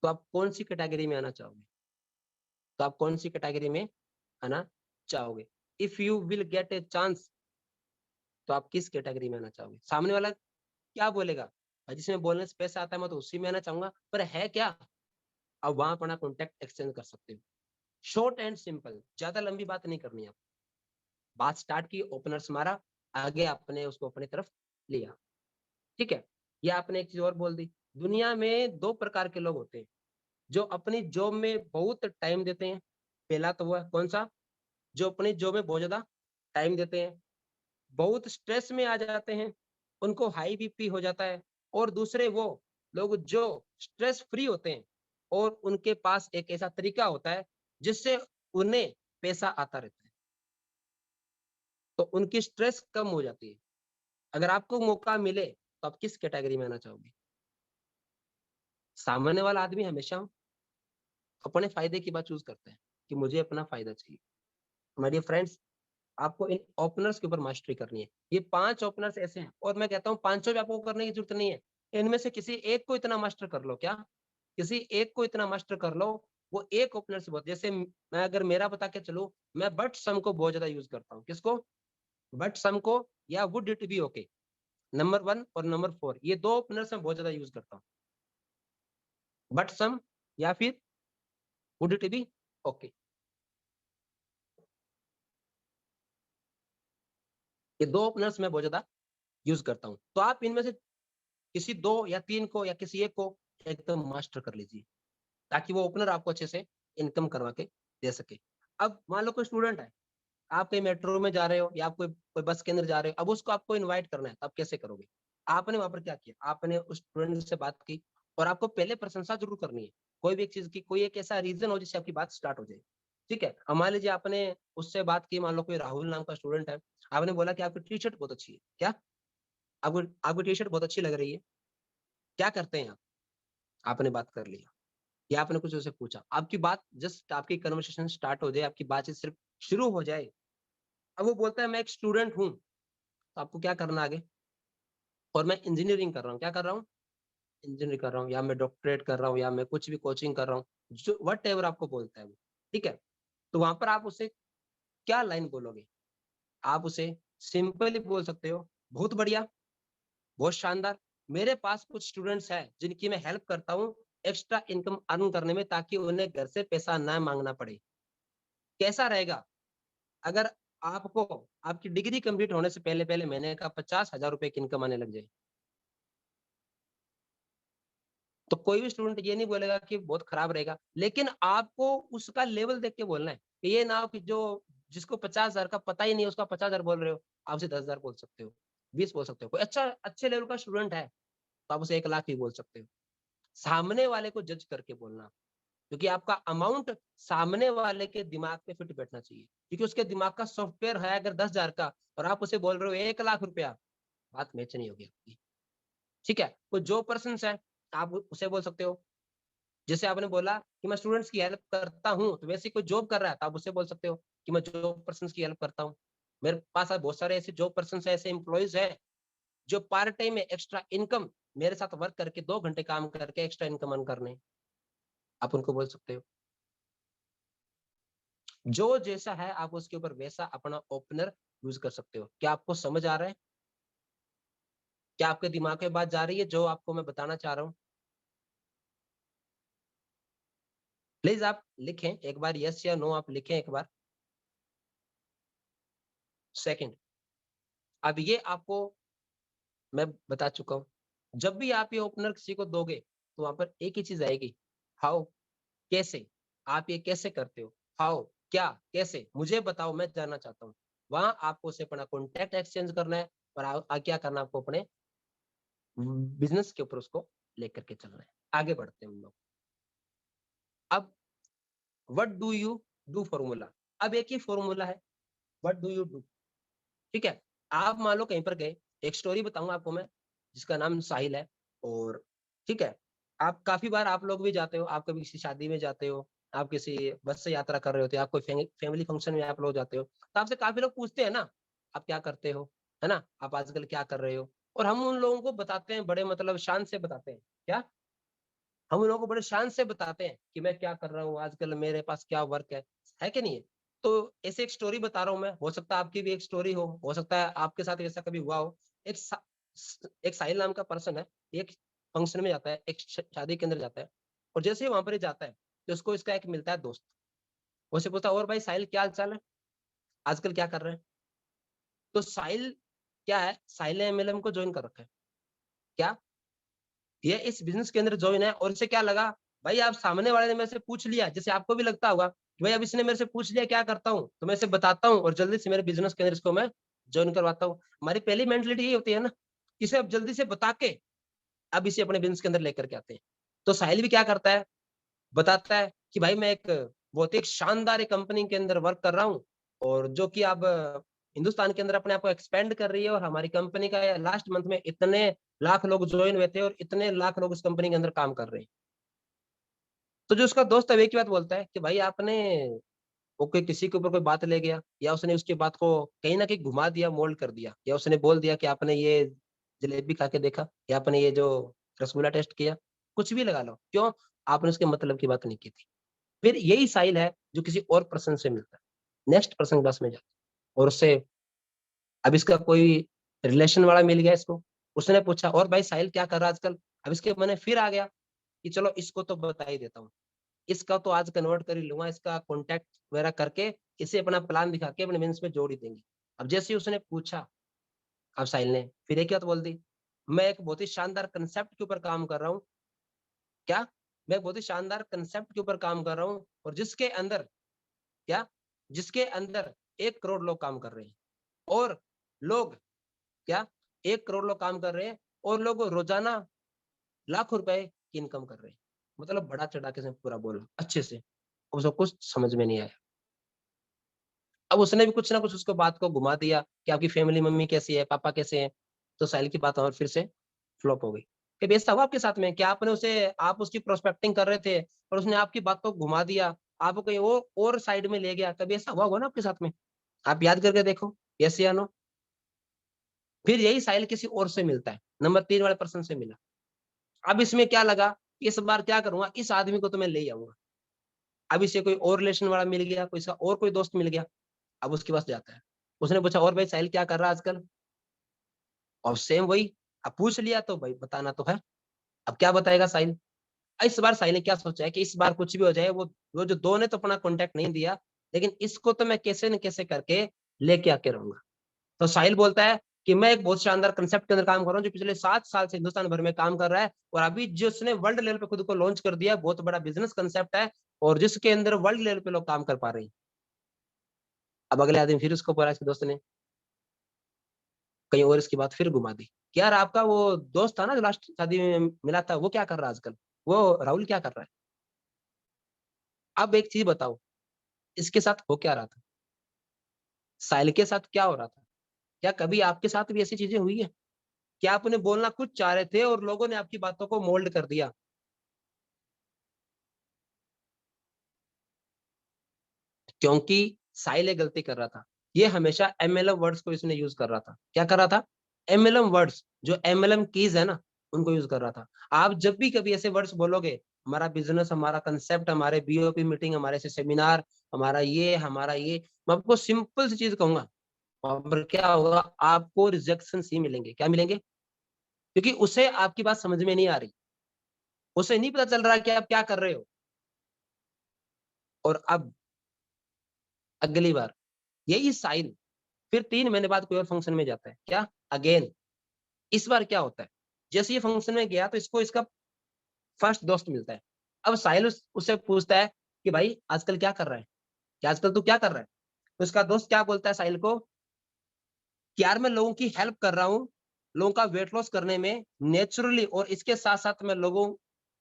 तो आप कौन सी कैटेगरी में आना चाहोगे? तो आप कौन सी कैटेगरी में आना चाहोगे? If you will get a chance, तो आप किस कैटेगरी में आना चाहोगे? सामने वाला क्या बोलेगा, जिसमें बोलने से पैसा आता है मैं तो उसी में आना चाहूंगा, पर है क्या? अब वहां अपना कॉन्टेक्ट एक्सचेंज कर सकते हो। शॉर्ट एंड सिंपल, ज्यादा लंबी बात नहीं करनी है। बात स्टार्ट की, ओपनर्स मारा, आगे आपने उसको अपनी तरफ लिया, ठीक है? या आपने एक चीज और बोल दी, दुनिया में 2 प्रकार के लोग होते हैं जो अपनी जॉब में बहुत टाइम देते हैं। पहला तो वो है कौन सा, जो अपनी जॉब में बहुत ज्यादा टाइम देते हैं, बहुत स्ट्रेस में आ जाते हैं, उनको हाई बीपी हो जाता है। और दूसरे वो लोग जो स्ट्रेस फ्री होते हैं, और उनके पास एक ऐसा तरीका होता है जिससे उन्हें पैसा आता रहता है। तो उनकी स्ट्रेस कम हो जाती है। अगर आपको मौका मिले तो आप किस कैटेगरी में आना चाहोगे? सामान्य वाला आदमी हमेशा अपने फायदे की बात चूज करता है कि मुझे अपना फायदा चाहिए। माय डियर फ्रेंड्स, आपको इन ओपनर्स के ऊपर मास्टरी करनी है। ये 5 ओपनर्स ऐसे हैं और मैं कहता हूँ पाँचों भी आपको करने की जरूरत नहीं है। इनमें से किसी एक को इतना मास्टर कर लो। क्या? किसी एक को इतना मास्टर कर लो, वो एक ओपनर से बहुत। जैसे मैं अगर मेरा बता के चलूँ, मैं बट सम को बहुत ज़्यादा यूज़ करता हूँ। किसको? बट सम को या would it be okay. Number 1 और नंबर 4 ये 2 ओपनर्स मैं बहुत ज़्यादा यूज़ करता हूँ। बट सम या फिर वुड इट बी ओके। ये 2 ओपनर्स मैं बहुत ज़्यादा यूज़ करता हूँ। तो आप इनमें से किसी 2 या 3 को या किसी एक को एकदम मास्टर कर लीजिए, ताकि वो ओपनर आपको अच्छे से इनकम करवा के दे सके। अब मान लो कोई स्टूडेंट है, आप कहीं मेट्रो में जा रहे हो या आप कोई बस के अंदर जा रहे हो, अब उसको आपको इनवाइट करना है, तो आप कैसे करोगे? आपने वहाँ पर क्या किया? आपने उस स्टूडेंट से बात की और आपको पहले प्रशंसा ज़रूर करनी है। कोई भी एक चीज़ की, कोई एक ऐसा रीज़न हो जिससे आपकी बात स्टार्ट हो जाए। ठीक है? अब मान लीजिए आपने उससे बात की, मान लो कोई राहुल नाम का स्टूडेंट है, आपने बोला कि आपकी टी-शर्ट बहुत अच्छी है। क्या? आपको आपकी टी-शर्ट बहुत अच्छी लग रही है। क्या करते हैं आप? आपने बात कर लिया या आपने कुछ उससे पूछा। आपकी बात जस्ट आपकी कन्वर्सेशन स्टार्ट हो जाए, आपकी बातचीत सिर्फ शुरू हो जाए। अब वो बोलता है मैं एक स्टूडेंट हूँ, तो आपको क्या करना आगे? और मैं इंजीनियरिंग कर रहा हूँ। क्या कर रहा हूँ? इंजीनियरिंग कर रहा हूँ या मैं डॉक्टरेट कर रहा हूँ या मैं कुछ भी कोचिंग कर रहा हूँ, जो व्हाटएवर आपको बोलता है वो, ठीक है? तो वहाँ पर आप उसे क्या लाइन बोलोगे? आप उसे सिंपली बोल सकते हो, बहुत बढ़िया, बहुत शानदार, मेरे पास कुछ स्टूडेंट्स हैं जिनकी मैं हेल्प करता हूँ एक्स्ट्रा इनकम अर्न करने में, ताकि उन्हें घर से पैसा ना माँगना पड़े। कैसा रहेगा? अगर आपको आपकी डिग्री कंप्लीट होने से पहले-पहले महीने का 50,000 रुपए की इनकम आने लग जाए, तो कोई भी स्टूडेंट ये नहीं बोलेगा कि बहुत खराब रहेगा, लेकिन आपको उसका लेवल देख के बोलना है। ये ना हो कि जो जिसको 50,000 का पता ही नहीं है, उसका 50,000 बोल रहे हो, आप उसे 10,000 बोल सकते हो, 20 बोल सकते हो। कोई अच्छे लेवल का स्टूडेंट है, तो आप उसे 1 लाख भी बोल सकते हो। सामने वाले को जज करके बोलना, क्योंकि आपका अमाउंट सामने वाले के दिमाग पे फिट बैठना चाहिए। क्योंकि उसके दिमाग का सॉफ्टवेयर है अगर 10,000 का और आप उसे बोल रहे हो 1 लाख रुपया, बात मैच नहीं होगी आपकी। ठीक है? तो जो पर्सन्स है, आप उसे बोल सकते हो। जैसे आपने बोला कि मैं स्टूडेंट्स की हेल्प करता हूँ, तो वैसे ही कोई जॉब कर रहा है, तो आप उससे बोल सकते हो कि मैं जॉब पर्सन्स की हेल्प करता हूँ। मेरे पास आज बहुत सारे ऐसे जॉब पर्सन्स हैं, ऐसे एम्प्लॉइज़ हैं, जो पार्ट टाइम में एक्स्ट्रा इनकम मेरे साथ वर्क करके 2 घंटे काम करके एक्स्ट्रा इनकम अर्न कर रहे हैं। आप उनको बोल सकते हो। जो जैसा है आप उसके ऊपर वैसा अपना ओपनर यूज़ कर सकते हो। क्या आपको समझ आ रहा है? क्या आपके दिमाग में बात जा रही है जो आपको मैं बताना चाह रहा हूँ? प्लीज़ आप लिखें एक बार, येस या नो आप लिखें एक बार। सेकंड, अब ये आपको मैं बता चुका हूँ। जब भी आप ये ओपनर किसी को दोगे, तो वहाँ पर एक ही चीज़ आएगी, हाउ, कैसे? आप ये कैसे करते हो? हाउ, क्या, कैसे? मुझे बताओ, मैं जानना चाहता हूँ। वहाँ आपको उसे अपना कॉन्टैक्ट एक्सचेंज करना है और क्या करना है आपको अपने बिज़नेस के ऊपर उसको लेकर के चलना है। आगे बढ़ते हैं हम लोग। अब what do you do formula, अब एक ही फॉर्मूला है, व्हाट डू यू डू, ठीक है? आप मान लो कहीं पर गए, एक स्टोरी बताऊँगा आपको मैं, जिसका नाम साहिल है और ठीक है? आप काफ़ी बार आप लोग भी जाते हो, आप कभी किसी शादी में जाते हो, आप किसी बस से यात्रा कर रहे होते हो, आप कोई फैमिली फंक्शन में आप लोग जाते हो, तो आपसे काफ़ी लोग पूछते हैं ना, आप क्या करते हो? है ना? आप आजकल क्या कर रहे हो? और हम उन लोगों को बताते हैं, बड़े मतलब शान से बताते हैं। क्या? हम उन लोगों को बड़े शान से बताते हैं कि मैं क्या कर रहा हूँ, आजकल मेरे पास क्या वर्क है कि नहीं है? तो ऐसे एक स्टोरी बता रहा हूँ मैं, हो सकता है आपकी भी एक स्टोरी हो सकता है आपके साथ ऐसा कभी हुआ हो। एक साहिल नाम का पर्सन है, एक फंक्शन में जाता है, एक शादी के अंदर जाता है और जैसे ही वहाँ पर ये जाता है, तो उसको इसका एक मिलता है दोस्त। वो उससे पूछता है, और भाई साहिल क्या हाल-चाल है? आजकल क्या कर रहे हैं? तो साहिल क्या है, साहिल ने एमएलएम को जॉइन कर रखा है। क्या? ये इस बिज़नेस के अंदर जॉइन है और इसे क्या लगा, भाई आप सामने वाले ने मेरे से पूछ लिया, जैसे आपको भी लगता होगा कि भाई अब इसने मेरे से पूछ लिया क्या करता हूँ, तो मैं इसे बताता हूँ और जल्दी से मेरे बिज़नेस के अंदर इसको मैं जॉइन करवाता हूँ। हमारी पहली मेंटालिटी यही होती है ना, इसे अब जल्दी से बता के अब इसे अपने बिज़नेस के अंदर लेकर के आते हैं। तो साहिल भी क्या करता है, बताता है कि भाई मैं एक बहुत ही शानदार एक कंपनी के अंदर वर्क कर रहा हूँ और जो कि अब हिंदुस्तान के अंदर अपने आप को एक्सपेंड कर रही है और हमारी कंपनी का लास्ट मंथ में इतने लाख लोग ज्वाइन हुए थे और इतने लाख लोग उस कंपनी के अंदर काम कर रहे हैं। तो जो उसका दोस्त है एक ही बात बोलता है कि भाई आपने वो कोई किसी के ऊपर कोई बात ले गया या उसने उसकी बात को कहीं ना कहीं घुमा दिया, मोल्ड कर दिया, या उसने बोल दिया कि आपने ये जलेबी खा के देखा या आपने ये जो रसगुल्ला टेस्ट किया, कुछ भी लगा लो, क्यों? आपने उसके मतलब की बात नहीं की थी। फिर यही साहिल है जो किसी और पर्सन से मिलता है, नेक्स्ट पर्सन के पास में जाता है और उससे अब इसका कोई रिलेशन वाला मिल गया इसको, उसने पूछा और भाई साहिल क्या कर रहा है आजकल? अब इसके मन में फिर आ गया कि चलो इसको तो बता ही देता हूँ, इसका तो आज कन्वर्ट कर ही लूंगा, इसका कॉन्टैक्ट वगैरह करके इसे अपना प्लान दिखा के अपने बिजनेस में जोड़ ही देंगे। अब जैसे ही उसने पूछा, अब साहिल ने फिर एक बात बोल दी, मैं एक बहुत ही शानदार कंसेप्ट के ऊपर काम कर रहा हूँ। क्या? मैं एक बहुत ही शानदार कंसेप्ट के ऊपर काम कर रहा हूँ और जिसके अंदर क्या, जिसके अंदर 1 करोड़ लोग काम कर रहे हैं और लोग क्या, 1 करोड़ लोग काम कर रहे हैं और लोग रोजाना लाखों रुपए की इनकम कर रहे हैं। मतलब बड़ा चढ़ा के पूरा बोला अच्छे से, उसको कुछ समझ में नहीं आया। अब उसने भी कुछ ना कुछ उसको बात को घुमा दिया कि आपकी फैमिली, मम्मी कैसी है, पापा कैसे हैं, तो साहिल की बात और फिर से फ्लॉप हो गई। कभी ऐसा हुआ आपके साथ में कि आपने उसे, आप उसकी प्रोस्पेक्टिंग कर रहे थे और उसने आपकी बात को घुमा दिया, आपको कहीं और साइड में ले गया? कभी ऐसा हुआ होगा ना आपके साथ में? आप याद करके देखो, यस या नो? फिर यही साहिल किसी और से मिलता है, नंबर 3 वाले पर्सन से मिला। अब इसमें क्या लगा, इस बार क्या करूंगा, इस आदमी को तो मैं ले ही आऊंगा। अब इसे कोई और रिलेशन वाला मिल गया, कोई इसका और कोई दोस्त मिल गया, अब उसके पास जाता है। उसने पूछा और भाई साहिल क्या कर रहा है आजकल? और सेम वही, अब पूछ लिया तो भाई बताना तो है। अब क्या बताएगा साहिल? इस बार साहिल ने क्या सोचा है कि इस बार कुछ भी हो जाए, वो जो दो ने तो अपना कॉन्टेक्ट नहीं दिया, लेकिन इसको तो मैं कैसे न कैसे करके लेके आके रहूंगा। तो साहिल बोलता है कि मैं एक बहुत शानदार कंसेप्ट के अंदर काम कर रहा हूँ जो पिछले 7 साल से हिंदुस्तान भर में काम कर रहा है और अभी जिसने वर्ल्ड लेवल पे खुद को लॉन्च कर दिया, बहुत बड़ा बिजनेस कंसेप्ट है और जिसके अंदर वर्ल्ड लेवल पे लोग काम कर पा रहे हैं। अब अगले आदमी फिर उसको बोला, इसके दोस्त ने कहीं और इसकी बात फिर घुमा दी कि यार आपका वो दोस्त था ना जो लास्ट शादी में मिला था, वो क्या कर रहा है आजकल? वो राहुल क्या कर रहा है? अब एक चीज बताओ, इसके साथ हो क्या रहा था? साहिल के साथ क्या हो रहा था? क्या कभी आपके साथ भी ऐसी चीजें हुई है? क्या आप उन्हें बोलना कुछ चाह रहे थे और लोगों ने आपकी बातों को मोल्ड कर दिया? क्योंकि साहिल एक गलती कर रहा था, ये हमेशा एमएलएम वर्ड्स को इसने यूज कर रहा था। क्या कर रहा था? एमएलएम वर्ड्स, जो एमएलएम कीज है ना, उनको यूज कर रहा था। आप जब भी कभी ऐसे वर्ड्स बोलोगे, हमारा बिजनेस, हमारा कंसेप्ट, हमारे बीओपी मीटिंग, हमारे से सेमिनार, हमारा ये, मैं आपको सिंपल सी चीज कहूंगा, वहां पर क्या होगा, आपको रिजेक्शन ही मिलेंगे। क्या मिलेंगे? क्योंकि उसे आपकी बात समझ में नहीं आ रही, उसे नहीं पता चल रहा कि आप क्या कर रहे हो। और अब अगली बार यही साहिल फिर 3 महीने बाद कोई और फंक्शन में जाता है, क्या, अगेन। इस बार क्या होता है, जैसे ये फंक्शन में गया तो इसको इसका फर्स्ट दोस्त मिलता है। अब साहिल उससे पूछता है कि भाई आजकल क्या कर रहा है, कि आजकल तू क्या कर रहा है? तो उसका दोस्त क्या बोलता है साहिल को कि यार मैं लोगों की हेल्प कर रहा हूँ, लोगों का वेट लॉस करने में नेचुरली, और इसके साथ साथ मैं लोगों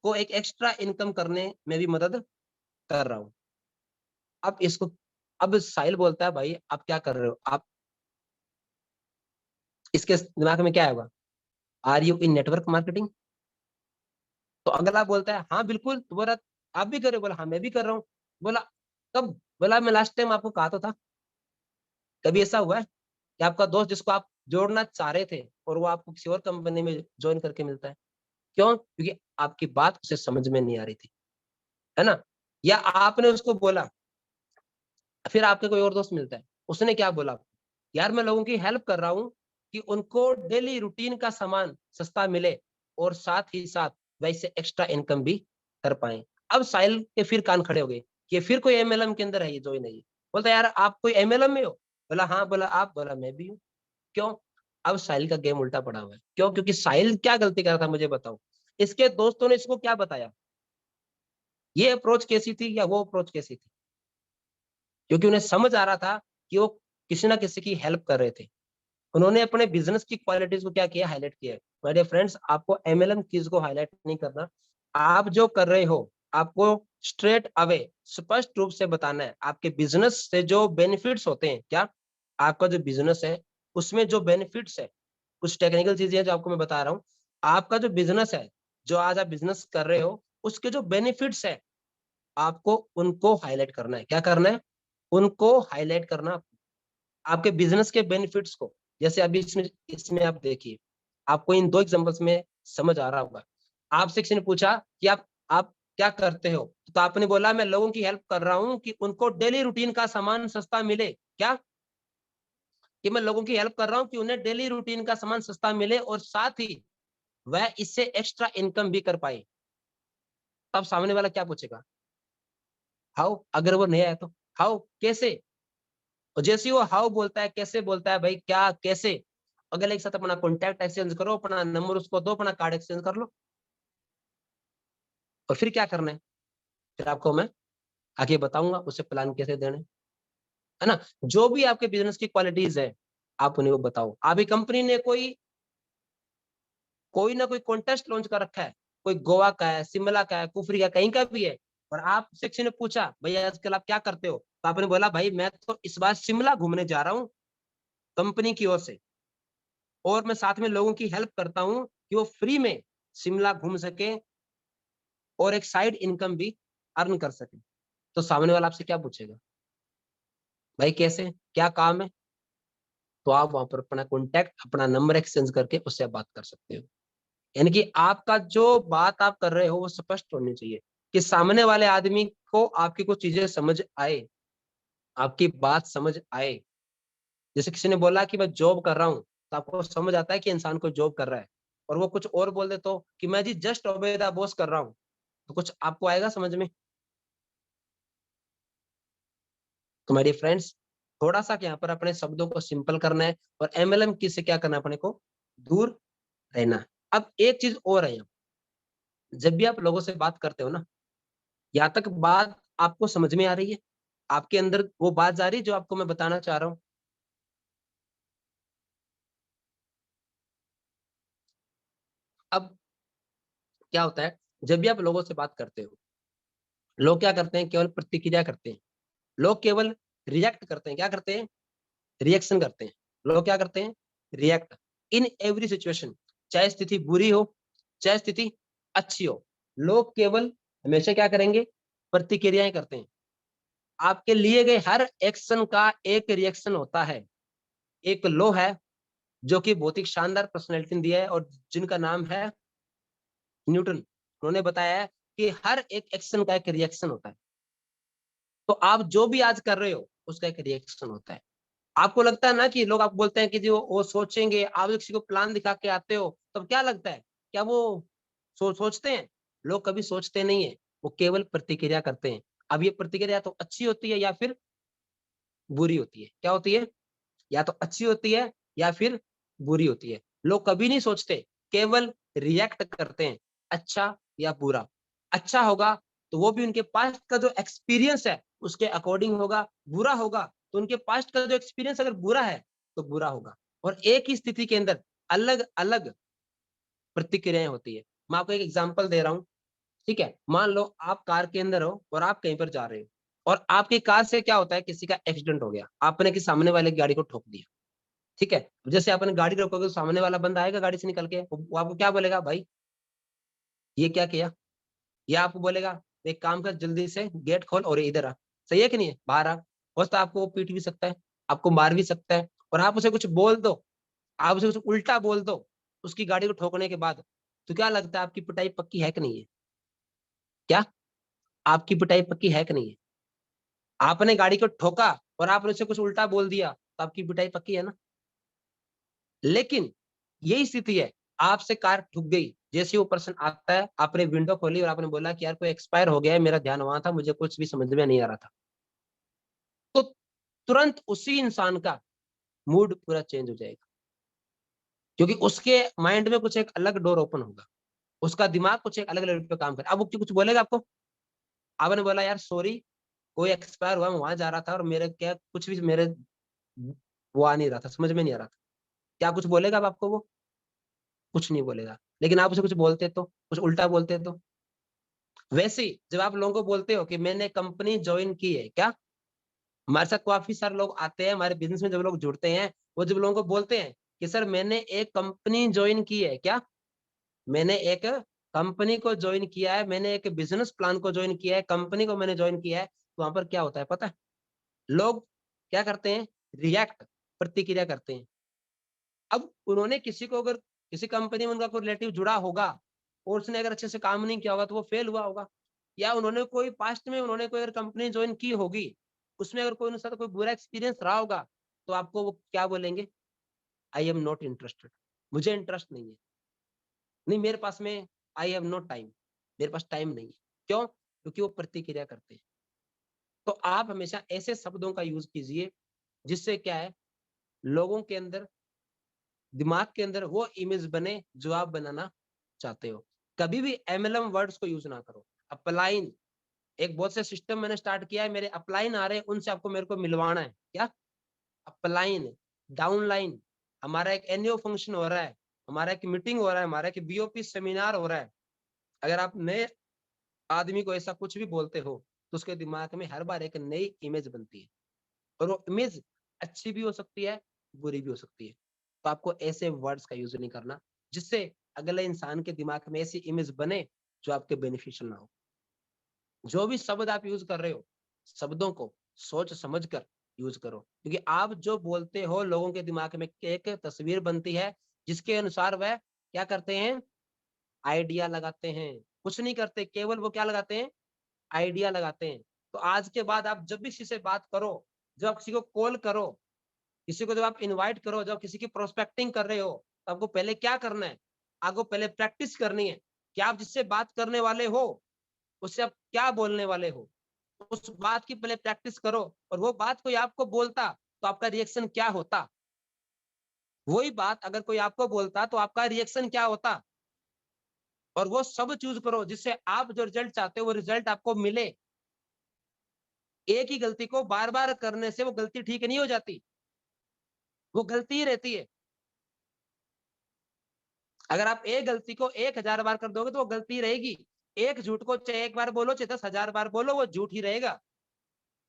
को एक एक्स्ट्रा इनकम करने में भी मदद कर रहा हूँ। अब इसको, अब साहिल बोलता है भाई आप क्या कर रहे हो आप? इसके दिमाग में क्या होगा, are you in network marketing? तो अगला बोलता है हाँ बिल्कुल। तो बोला आप भी कर रहे हो? बोला हाँ मैं भी कर रहा हूँ। बोला कब? बोला मैं लास्ट टाइम आपको कहा तो था। कभी ऐसा हुआ है कि आपका दोस्त जिसको आप जोड़ना चाह रहे थे और वो आपको किसी और कंपनी में ज्वाइन करके मिलता है? क्यों? क्योंकि आपकी बात उसे समझ में नहीं आ रही थी, है ना? या आपने उसको बोला, फिर आपके कोई और दोस्त मिलता है, उसने क्या बोला, यार मैं लोगों की हेल्प कर रहा हूँ कि उनको डेली रूटीन का सामान सस्ता मिले और साथ ही साथ वैसे एक्स्ट्रा इनकम भी कर पाए। अब साहिल के फिर कान खड़े हो गए कि फिर कोई एमएलएम के अंदर है ये, ज्वाइन है ये। बोलता यार आप कोई एमएलएम में हो? बोला हाँ। बोला आप? बोला मैं भी हूँ। क्यों? अब साहिल का गेम उल्टा पड़ा हुआ है। क्यों? क्योंकि साहिल क्या गलती कर रहा था मुझे बताओ, इसके दोस्तों ने इसको क्या बताया, ये अप्रोच कैसी थी या वो अप्रोच कैसी थी? क्योंकि उन्हें समझ आ रहा था कि वो किसी ना किसी की हेल्प कर रहे थे। उन्होंने अपने बिजनेस की क्वालिटीज को क्या किया, हाईलाइट किया है। माय डियर फ्रेंड्स, आपको एमएलएम कीज को हाईलाइट नहीं करना। आप जो कर रहे हो, आपको स्ट्रेट अवे स्पष्ट रूप से बताना है, आपके बिजनेस से जो बेनिफिट्स होते हैं क्या, आपका जो बिजनेस है उसमें जो बेनिफिट्स है, कुछ टेक्निकल चीजें हैं जो आपको मैं बता रहा हूँ। आपका जो बिजनेस है, जो आज आप बिजनेस कर रहे हो, उसके जो बेनिफिट्स है आपको उनको हाईलाइट करना है। क्या करना है? उनको हाईलाइट करना, आपके बिजनेस के बेनिफिट्स को। जैसे अभी इसमें इसमें आप देखिए, आपको इन दो एग्जांपल्स में समझ आ रहा होगा। आपसे किसी ने पूछा कि आप क्या करते हो, तो आपने बोला मैं लोगों की हेल्प कर रहा हूं कि उनको डेली रूटीन का सामान सस्ता मिले। क्या? कि मैं लोगों की हेल्प कर रहा हूं कि उन्हें डेली रूटीन का सामान सस्ता मिले और साथ ही वह इससे एक्स्ट्रा इनकम भी कर पाए। तब सामने वाला क्या पूछेगा? हाउ? अगर वो नया है तो हाउ, कैसे? और जैसे ही वो हाउ बोलता है, कैसे बोलता है, भाई क्या, कैसे, अगले के साथ अपना कॉन्टैक्ट एक्सचेंज करो, अपना नंबर उसको दो, अपना कार्ड एक्सचेंज कर लो। और फिर क्या करना है, फिर आपको मैं आगे बताऊंगा उसे प्लान कैसे देने, है ना। जो भी आपके बिजनेस की क्वालिटीज है आप उन्हें वो बताओ। अभी कंपनी ने कोई ना कोई कॉन्टेस्ट लॉन्च कर रखा है, कोई गोवा का है, शिमला का है, कुफरी का, कहीं का भी है, और आपसे किसी ने पूछा भैया आजकल आप क्या करते हो, तो आपने बोला भाई मैं तो इस बार शिमला घूमने जा रहा हूँ कंपनी की ओर से, और मैं साथ में लोगों की हेल्प करता हूँ कि वो फ्री में शिमला घूम सके और एक साइड इनकम भी अर्न कर सके। तो सामने वाला आपसे क्या पूछेगा? भाई कैसे, क्या काम है? तो आप वहां पर अपना कॉन्टैक्ट, अपना नंबर एक्सचेंज करके उससे आप बात कर सकते हो। यानी कि आपका जो बात आप कर रहे हो वो स्पष्ट होनी चाहिए, कि सामने वाले आदमी को आपकी कुछ चीजें समझ आए, आपकी बात समझ आए। जैसे किसी ने बोला कि मैं जॉब कर रहा हूँ, तो आपको समझ आता है कि इंसान को जॉब कर रहा है, और वो कुछ और बोल दे तो कि मैं जी जस्ट ओबे द बॉस कर रहा हूँ, तो कुछ आपको आएगा समझ में? तो माय डियर फ्रेंड्स, थोड़ा सा यहाँ पर अपने शब्दों को सिंपल करना है, और एमएलएम की से क्या करना है, अपने को दूर रहना है। अब एक चीज और है यहाँ, जब भी आप लोगों से बात करते हो ना, यहाँ तक बात आपको समझ में आ रही है? आपके अंदर वो बात जा रही है जो आपको मैं बताना चाह रहा हूँ? अब क्या होता है, जब भी आप लोगों से बात करते हो, लोग क्या करते हैं, केवल प्रतिक्रिया करते हैं। लोग केवल रिएक्ट करते हैं। क्या करते हैं? रिएक्शन करते हैं। लोग क्या करते हैं? रिएक्ट इन एवरी सिचुएशन, चाहे स्थिति बुरी हो, चाहे स्थिति अच्छी हो, लोग केवल हमेशा क्या करेंगे? प्रतिक्रियाएं करते हैं। आपके लिए गए हर एक्शन का एक रिएक्शन होता है। एक लो है जो कि बहुत ही शानदार पर्सनैलिटी ने दिया है, और जिनका नाम है न्यूटन। उन्होंने बताया है कि हर एक एक्शन का एक रिएक्शन होता है। तो आप जो भी आज कर रहे हो उसका एक रिएक्शन होता है। आपको लगता है ना कि लोग आपको बोलते हैं कि जो वो सोचेंगे, आप किसी को प्लान दिखा के आते हो, तब क्या लगता है, क्या वो सोचते हैं? लोग कभी सोचते नहीं है, वो केवल प्रतिक्रिया करते हैं। अब ये प्रतिक्रिया तो अच्छी होती है या फिर बुरी होती है? क्या होती है? या तो अच्छी होती है या फिर बुरी होती है। लोग कभी नहीं सोचते, केवल रिएक्ट करते हैं, अच्छा या बुरा। अच्छा होगा तो वो भी उनके पास्ट का जो एक्सपीरियंस है उसके अकॉर्डिंग होगा, बुरा होगा तो उनके पास्ट का जो एक्सपीरियंस अगर बुरा है तो बुरा होगा। और एक ही स्थिति के अंदर अलग अलग प्रतिक्रियाएं होती है। मैं आपको एक एग्जांपल दे रहा हूँ, ठीक है। मान लो आप कार के अंदर हो और आप कहीं पर जा रहे हो, और आपकी कार से क्या होता है, किसी का एक्सीडेंट हो गया, आपने किसी सामने वाले की गाड़ी को ठोक दिया, ठीक है। जैसे आपने गाड़ी रोकोगे तो सामने वाला बंदा आएगा गाड़ी से निकल के, वो आपको क्या बोलेगा, भाई ये क्या किया? या आपको बोलेगा एक काम कर, जल्दी से गेट खोल और इधर आ। सही है कि नहीं है? बाहर आ। हो सकता है आपको वो पीट भी सकता है, आपको मार भी सकता है, और आप उसे कुछ बोल दो, आप उसे कुछ उल्टा बोल दो उसकी गाड़ी को ठोकने के बाद, तो क्या लगता है आपकी पिटाई पक्की है कि नहीं है? क्या आपकी पिटाई पक्की है कि नहीं है? आपने गाड़ी को ठोका और आपने उसे कुछ उल्टा बोल दिया, तो आपकी पिटाई पक्की है ना। लेकिन यही स्थिति है, आपसे कार ठुक गई, जैसे वो पर्सन आता है, आपने विंडो खोली और आपने बोला कि यार कोई एक्सपायर हो गया है, मेरा ध्यान वहां था, मुझे कुछ भी समझ में नहीं आ रहा था, तो तुरंत उसी इंसान का मूड पूरा चेंज हो जाएगा, क्योंकि उसके माइंड में कुछ एक अलग डोर ओपन होगा, उसका दिमाग कुछ एक अलग लेवल पे काम करे। अब वो कुछ बोलेगा आपको, आपने बोला यार सॉरी, कोई एक्सपायर हुआ, मैं वहां जा रहा था और मेरे क्या कुछ भी मेरे वो आ नहीं रहा था, समझ में नहीं आ रहा था। क्या कुछ बोलेगा अब आपको वो? कुछ नहीं बोलेगा। लेकिन आप उसे कुछ बोलते तो, कुछ उल्टा बोलते तो। वैसे ही जब आप लोगों को बोलते हो कि मैंने कंपनी ज्वाइन की है, क्या हमारे साथ काफी सारे लोग आते हैं, हमारे बिजनेस में जब लोग जुड़ते हैं, वो जब लोगों को बोलते हैं कि सर मैंने एक कंपनी ज्वाइन की है, क्या मैंने एक कंपनी को ज्वाइन किया है, मैंने एक बिजनेस प्लान को ज्वाइन किया है, कंपनी को मैंने ज्वाइन किया है, तो वहां पर क्या होता है पता है? लोग क्या करते हैं? रिएक्ट, प्रतिक्रिया करते हैं। अब उन्होंने किसी को, अगर किसी कंपनी में उनका कोई रिलेटिव जुड़ा होगा और उसने अगर अच्छे से काम नहीं किया होगा तो वो फेल हुआ होगा, या उन्होंने कोई पास्ट में उन्होंने कोई अगर कंपनी ज्वाइन की होगी, उसमें अगर कोई उनके साथ कोई बुरा एक्सपीरियंस रहा होगा, तो आपको वो क्या बोलेंगे? आई एम नॉट इंटरेस्टेड, मुझे इंटरेस्ट नहीं है, नहीं मेरे पास में, आई हैव नो टाइम, मेरे पास टाइम नहीं है। क्यों? क्योंकि वो प्रतिक्रिया करते हैं। तो आप हमेशा ऐसे शब्दों का यूज कीजिए जिससे क्या है, लोगों के अंदर, दिमाग के अंदर वो इमेज बने जो आप बनाना चाहते हो। कभी भी एमएलएम वर्ड्स को यूज ना करो। अपलाइन, एक बहुत से सिस्टम मैंने स्टार्ट किया है, मेरे अपलाइन आ रहे हैं, उनसे आपको मेरे को मिलवाना है। क्या? अपलाइन, डाउनलाइन, हमारा एक एनजीओ फंक्शन हो रहा है, हमारा एक मीटिंग हो रहा है, हमारा एक बीओपी सेमिनार हो रहा है। अगर आप नए आदमी को ऐसा कुछ भी बोलते हो तो उसके दिमाग में हर बार एक नई इमेज बनती है, और वो इमेज अच्छी भी हो सकती है, बुरी भी हो सकती है। तो आपको ऐसे वर्ड्स का यूज नहीं करना जिससे अगले इंसान के दिमाग में ऐसी इमेज बने जो आपके बेनिफिशियल ना हो। जो भी शब्द आप यूज कर रहे हो, शब्दों को सोच समझ कर यूज करो, क्योंकि आप जो बोलते हो लोगों के दिमाग में एक तस्वीर बनती है जिसके अनुसार वह क्या करते हैं? आइडिया लगाते हैं। कुछ नहीं करते, केवल वो क्या लगाते हैं? आइडिया लगाते हैं। तो आज के बाद आप जब भी किसी से बात करो, जब आप किसी को कॉल करो, किसी को जब आप इनवाइट करो, जब किसी की प्रोस्पेक्टिंग कर रहे हो, तो आपको पहले क्या करना है? आपको पहले प्रैक्टिस करनी है कि आप जिससे बात करने वाले हो उससे आप क्या बोलने वाले हो। उस बात की पहले प्रैक्टिस करो, और वो बात कोई आपको बोलता तो आपका रिएक्शन क्या होता? वही बात अगर कोई आपको बोलता तो आपका रिएक्शन क्या होता? और वो सब चूज करो जिससे आप जो रिजल्ट चाहते हो वो रिजल्ट आपको मिले। एक ही गलती को बार बार करने से वो गलती ठीक नहीं हो जाती, वो गलती ही रहती है। अगर आप एक गलती को 1000 बार कर दोगे तो वो गलती रहेगी। एक झूठ को चाहे एक बार बोलो चाहे 10,000 बार बोलो, वो झूठ ही रहेगा।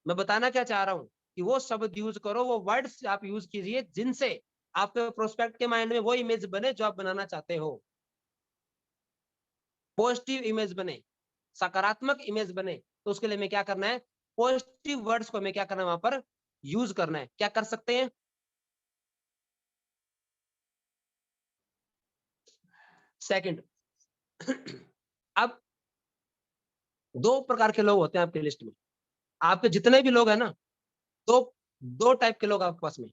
मैं बताना क्या चाह रहा हूँ कि वो शब्द यूज करो, वो वर्ड्स आप यूज कीजिए जिनसे आपके प्रोस्पेक्ट के माइंड में वो इमेज बने जो आप बनाना चाहते हो। पॉजिटिव इमेज बने, सकारात्मक इमेज बने, तो उसके लिए हमें क्या करना है? पॉजिटिव वर्ड्स को हमें क्या करना है? वहां पर यूज करना है। क्या कर सकते हैं? सेकंड, अब दो प्रकार के लोग होते हैं आपके लिस्ट में। आपके जितने भी लोग हैं ना, दो दो टाइप के लोग आपके पास में।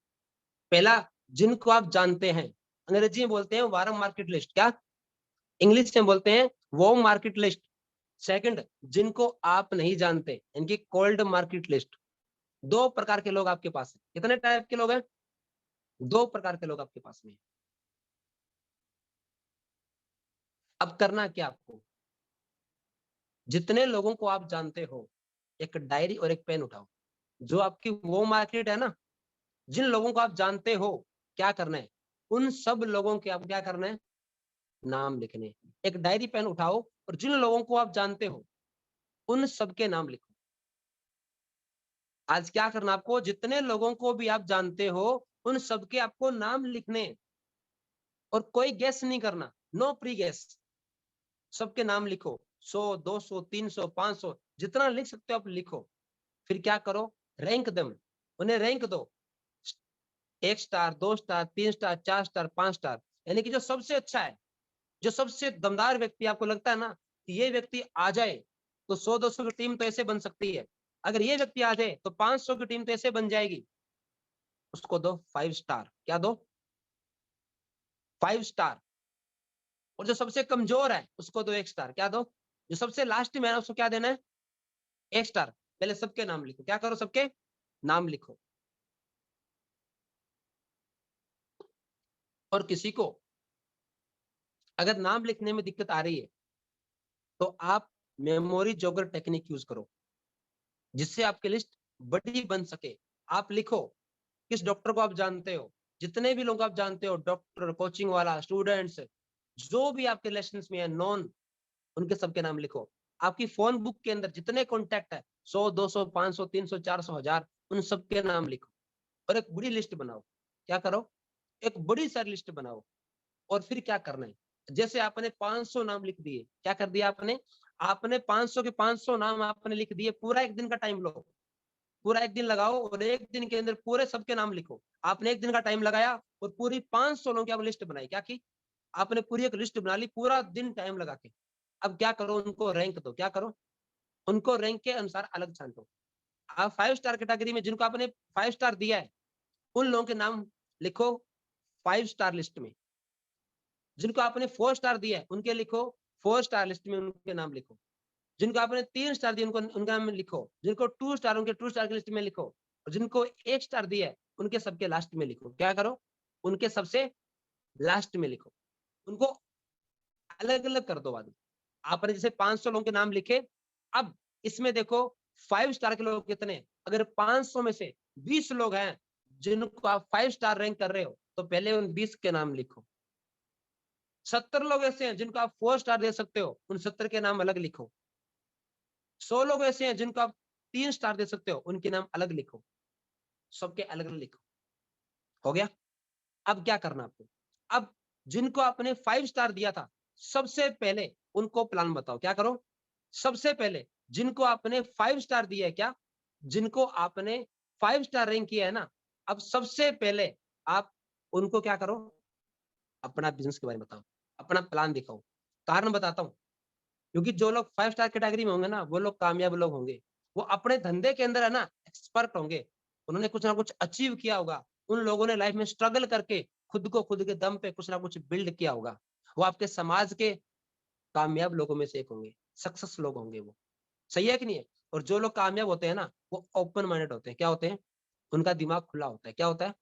पहला, जिनको आप जानते हैं, अंग्रेजी में बोलते हैं वार्म मार्केट लिस्ट। क्या? इंग्लिश में बोलते हैं वार्म मार्केट लिस्ट। सेकंड, जिनको आप नहीं जानते, इनकी कोल्ड मार्केट लिस्ट। दो प्रकार के लोग आपके पास है। कितने टाइप के लोग हैं? दो प्रकार के लोग आपके पास में। अब करना क्या आपको? जितने लोगों को आप जानते हो, एक डायरी और एक पेन उठाओ। जो आपकी वो मार्केट है ना, जिन लोगों को आप जानते हो, क्या करना है? उन सब लोगों के आप क्या करना है? नाम लिखने। एक डायरी पेन उठाओ और जिन लोगों को आप जानते हो उन सबके नाम लिखो। आज क्या करना आपको? जितने लोगों को भी आप जानते हो उन सबके आपको नाम लिखने, और कोई गेस नहीं करना, नो प्री गेस। सबके नाम लिखो, 100, 200, 300, 500, जितना लिख सकते हो आप लिखो। फिर क्या करो? रैंक दम, उन्हें रैंक दो। 1 star, 2 star, 3 star, 4 star, 5 star, यानी कि जो सबसे अच्छा है, जो सबसे दमदार व्यक्ति आपको लगता है ना कि ये व्यक्ति आ जाए तो 100-200 की टीम तो ऐसे बन सकती है, अगर ये व्यक्ति आ जाए तो 500 की टीम तो ऐसे बन जाएगी, उसको दो 5 स्टार। क्या दो? 5 स्टार। और जो सबसे कमजोर है उसको दो 1 स्टार। क्या दो? जो सबसे लास्ट में है उसको क्या देना है? 1 स्टार। पहले सबके नाम लिखो। क्या करो? सबके नाम लिखो। और किसी को अगर नाम लिखने में दिक्कत आ रही है तो आप मेमोरी जोगर टेक्निक यूज करो, जिससे आपकी लिस्ट बड़ी बन सके। आप लिखो किस डॉक्टर को आप जानते हो, जितने भी लोग आप जानते हो, डॉक्टर, कोचिंग वाला, स्टूडेंट्स, जो भी आपके रिलेशन में है, नॉन, उनके सबके नाम लिखो। आपकी फोन बुक के अंदर जितने कॉन्टैक्ट है, 100, 200, 500, 300, 400, 1000, उन सबके नाम लिखो और एक बड़ी लिस्ट बनाओ। क्या करो, एक बड़ी सारी लिस्ट बनाओ। और फिर क्या करना है, जैसे आपने 500 नाम लिख दिए, क्या कर दिया आपने, आपने 500 के 500 नाम आपने लिख दिए। पूरा एक दिन का टाइम लो, पूरा एक दिन लगाओ और एक दिन के अंदर पूरे सबके नाम लिखो। आपने एक दिन का टाइम लगाया और पूरी 500 लोगों की आपने लिस्ट बनाई। क्या की, आपने पूरी एक लिस्ट बना ली पूरा दिन टाइम लगा के। अब क्या करो, उनको रैंक दो। क्या करो, उनको रैंक के अनुसार अलग छांटो। आप 5 स्टार कैटेगरी में जिनको आपने 5 स्टार दिया है, उन लोगों के नाम लिखो 5 स्टार लिस्ट में। जिनको आपने 4 स्टार दिया है, उनके लिखो 4 स्टार लिस्ट में, उनके नाम लिखो। जिनको आपने 3 स्टार दिए, उनको उनका नाम लिखो। जिनको 2 स्टार, उनके 2 स्टार की लिस्ट में लिखो। और जिनको 1 स्टार दिया है, उनके सबके लास्ट में लिखो। क्या करो, उनके सबसे लास्ट में लिखो। उनको अलग अलग कर दो। बाद में आपने जैसे 500 लोगों के नाम लिखे, अब इसमें देखो 5 स्टार के लोग कितने। अगर 500 में से 20 लोग हैं जिनको आप 5 स्टार रैंक कर रहे हो, तो पहले उन 20 के नाम लिखो। 70 लोग ऐसे हैं जिनको आप 4 स्टार दे सकते हो, उन 70 के नाम अलग लिखो। 100 लोग ऐसे हैं जिनको आप 3 स्टार दे सकते हो, उनके नाम अलग लिखो। सबके अलग अलग लिखो। हो गया। अब क्या करना आपको, अब जिनको आपने 5 स्टार दिया था, सबसे पहले उनको प्लान बताओ। क्या करो, सबसे पहले जिनको आपने 5 स्टार दिया है, क्या, जिनको आपने 5 स्टार रैंक किया है ना, अब सबसे पहले आप उनको क्या करो, अपना बिजनेस के बारे में बताओ, अपना प्लान दिखाओ। कारण बताता हूं, क्योंकि जो लोग 5 स्टार कैटेगरी में होंगे ना, वो लोग कामयाब लोग होंगे। वो अपने धंधे के अंदर है ना एक्सपर्ट होंगे। उन्होंने कुछ ना कुछ अचीव किया होगा। उन लोगों ने लाइफ में स्ट्रगल करके खुद को खुद के दम पे कुछ ना कुछ बिल्ड किया होगा। वो आपके समाज के कामयाब लोगों में से एक होंगे, सक्सेस लोग होंगे वो। सही है कि नहीं है। और जो लोग कामयाब होते हैं ना, वो ओपन माइंडेड होते हैं। क्या होते हैं, उनका दिमाग खुला होता है। क्या होता है,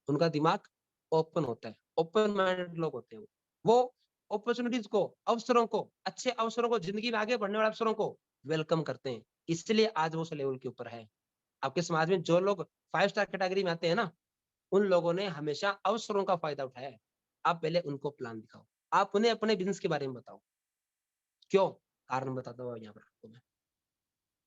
उनका दिमाग ओपन होता है। ओपन माइंडेड लोग होते हैं वो अपॉर्चुनिटीज को, अवसरों को, अच्छे अवसरों को, जिंदगी में आगे बढ़ने वाले अवसरों को वेलकम करते हैं। इसलिए आज वो उस लेवल के ऊपर है। आपके समाज में जो लोग 5 स्टार कैटेगरी में आते हैं ना, उन लोगों ने हमेशा अवसरों का फायदा उठाया है। आप पहले उनको प्लान दिखाओ। आप उन्हें अपने बिजनेस के बारे में बताओ। क्यों, कारण बताता हूँ यहाँ पर आपको मैं।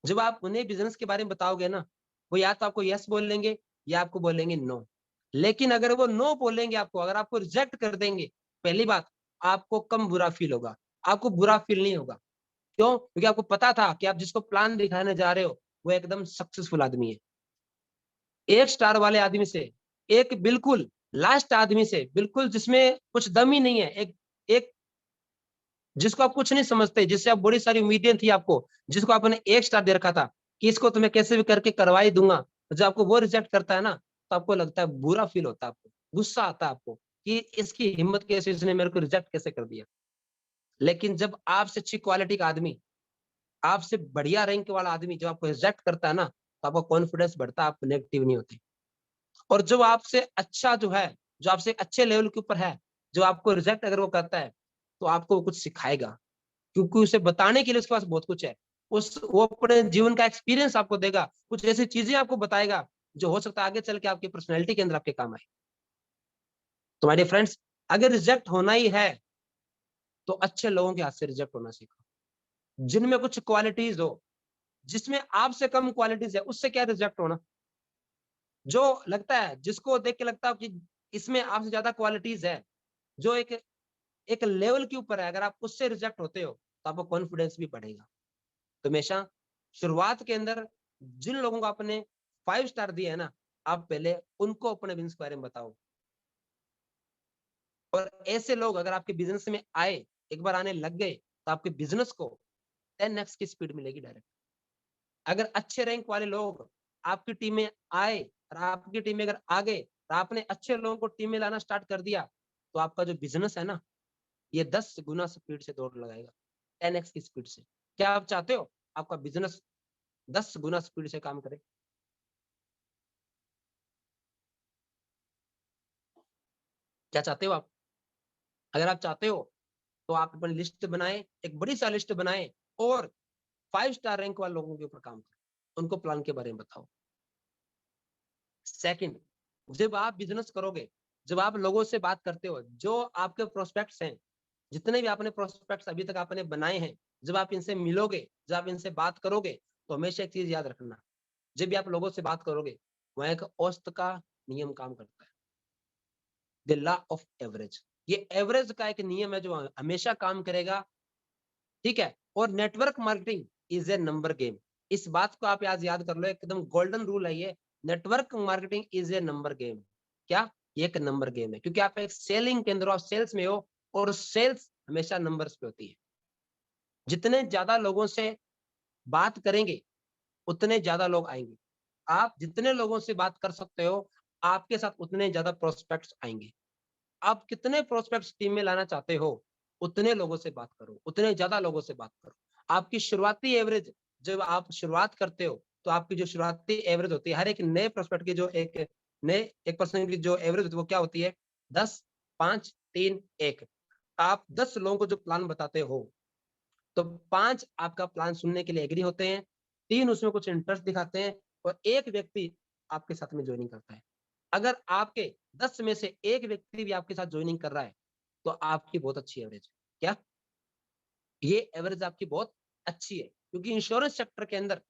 जब आप उन्हें बिजनेस के बारे में बताओगे ना, वो या तो आपको यस बोल लेंगे या आपको बोलेंगे नो। लेकिन अगर वो नो बोलेंगे आपको, अगर आपको रिजेक्ट कर देंगे, पहली बात, आपको कम बुरा फील होगा। आपको बुरा फील नहीं होगा। क्यों, क्योंकि आपको पता था कि आप जिसको प्लान दिखाने जा रहे हो वो एकदम सक्सेसफुल आदमी है। 1 स्टार वाले आदमी से, एक बिल्कुल लास्ट आदमी से, बिल्कुल जिसमें कुछ दम ही नहीं है, एक एक जिसको आप कुछ नहीं समझते, जिससे आप बड़ी सारी उम्मीदें थी आपको, जिसको आपने 1 स्टार दे रखा था कि इसको तो मैं कैसे भी करके करवा ही दूंगा। जब आपको वो रिजेक्ट करता है ना, तो आपको लगता है, बुरा फील होता है आपको, गुस्सा आता है आपको कि इसकी हिम्मत कैसे, इसने मेरे को रिजेक्ट कैसे कर दिया। लेकिन जब आपसे अच्छी क्वालिटी का आदमी, आपसे बढ़िया रैंक वाला आदमी जब आपको रिजेक्ट करता है ना, तो आपका कॉन्फिडेंस बढ़ता है, आप नेगेटिव नहीं होते। और जो आपसे अच्छा जो है, जो आपसे अच्छे लेवल के ऊपर है, जो आपको रिजेक्ट अगर वो करता है, तो आपको वो कुछ सिखाएगा। क्योंकि उसे बताने के लिए उसके पास बहुत कुछ है। वो अपने जीवन का एक्सपीरियंस आपको देगा, कुछ ऐसी चीजें आपको बताएगा जो हो सकता है आगे चल के आपकी पर्सनैलिटी के अंदर आपके काम आए। तो माय डियर फ्रेंड्स, अगर रिजेक्ट होना ही है, तो अच्छे लोगों के हाथ से रिजेक्ट होना सीखो, जिनमें कुछ क्वालिटीज हो। जिसमें आपसे कम क्वालिटीज है, उससे क्या रिजेक्ट होना। जो लगता है, जिसको देख के लगता है कि इसमें आपसे ज्यादा क्वालिटीज है, जो एक एक लेवल के ऊपर है, अगर आप उससे रिजेक्ट होते हो, तो आपको कॉन्फिडेंस भी बढ़ेगा। तो हमेशा शुरुआत के अंदर जिन लोगों को आपने 5 स्टार दिया है ना, आप पहले उनको अपने बिजनेस के बारे में बताओ। और ऐसे लोग अगर आपके बिजनेस में आए, एक बार आने लग गए, तो आपके बिजनेस को 10x की स्पीड मिलेगी डायरेक्ट। अगर अच्छे रैंक वाले लोग आपकी टीम में आए और आपकी टीम में अगर आ गए, और आपने अच्छे लोगों को टीम में लाना स्टार्ट कर दिया, तो आपका जो बिजनेस है ना, ये 10 गुना स्पीड से दौड़ लगाएगा, 10x की स्पीड से। क्या आप चाहते हो आपका बिजनेस 10 गुना स्पीड से काम करे? क्या चाहते हो आप? अगर आप चाहते हो, तो आप अपनी लिस्ट बनाएं, एक बड़ी सा लिस्ट बनाएं, और 5 स्टार रैंक वाले लोगों के ऊपर काम करो, उनको प्लान के बारे में बताओ। सेकंड, जब आप बिजनेस करोगे, जब आप लोगों से बात करते हो, जो आपके प्रोस्पेक्ट्स हैं, जितने भी आपने प्रोस्पेक्ट्स अभी तक आपने बनाए हैं, जब आप इनसे मिलोगे, जब आप इनसे बात करोगे, तो हमेशा एक चीज याद रखना, जब भी आप लोगों से बात करोगे, वहाँ एक औसत का नियम काम करता है, द लॉ ऑफ एवरेज। ये एवरेज का एक नियम है जो हमेशा काम करेगा, ठीक है। और network marketing is a number game. इस बात को आप आज याद कर लो, एकदम गोल्डन रूल है ये। Network marketing is a number game. क्या? ये एक नंबर गेम है, क्योंकि आप एक सेलिंग के अंदर, आप सेल्स में हो, और सेल्स हमेशा नंबर्स पे होती है। जितने ज्यादा लोगों से बात करेंगे, उतने ज्यादा लोग आएंगे। आप जितने लोगों से बात कर सकते हो, आपके साथ उतने ज्यादा प्रोस्पेक्ट्स आएंगे। आप कितने प्रोस्पेक्ट्स टीम में लाना चाहते हो, उतने लोगों से बात करो, उतने ज्यादा लोगों से बात करो। आपकी शुरुआती एवरेज, जब आप शुरुआत करते हो, तो आपकी जो शुरुआती एवरेज होती है, हर एक नए प्रोस्पेक्ट की जो एक पर्सन की जो एवरेज होती है, वो क्या होती है? 10, 5, 3, 1। आप 10 लोगों को जो प्लान बताते हो, तो 5 आपका प्लान सुनने के लिए एग्री होते हैं, 3 उसमें कुछ इंटरेस्ट दिखाते हैं, और 1 व्यक्ति आपके साथ में ज्वाइनिंग करता है। अगर आपके 10 में से 1 व्यक्ति भी आपके साथ ज्वाइनिंग कर रहा है, तो आपकी बहुत अच्छी एवरेज है। क्या? ये एवरेज आपकी बहुत अच्छी है, क्योंकि इंश्योरेंस सेक्टर के अंदर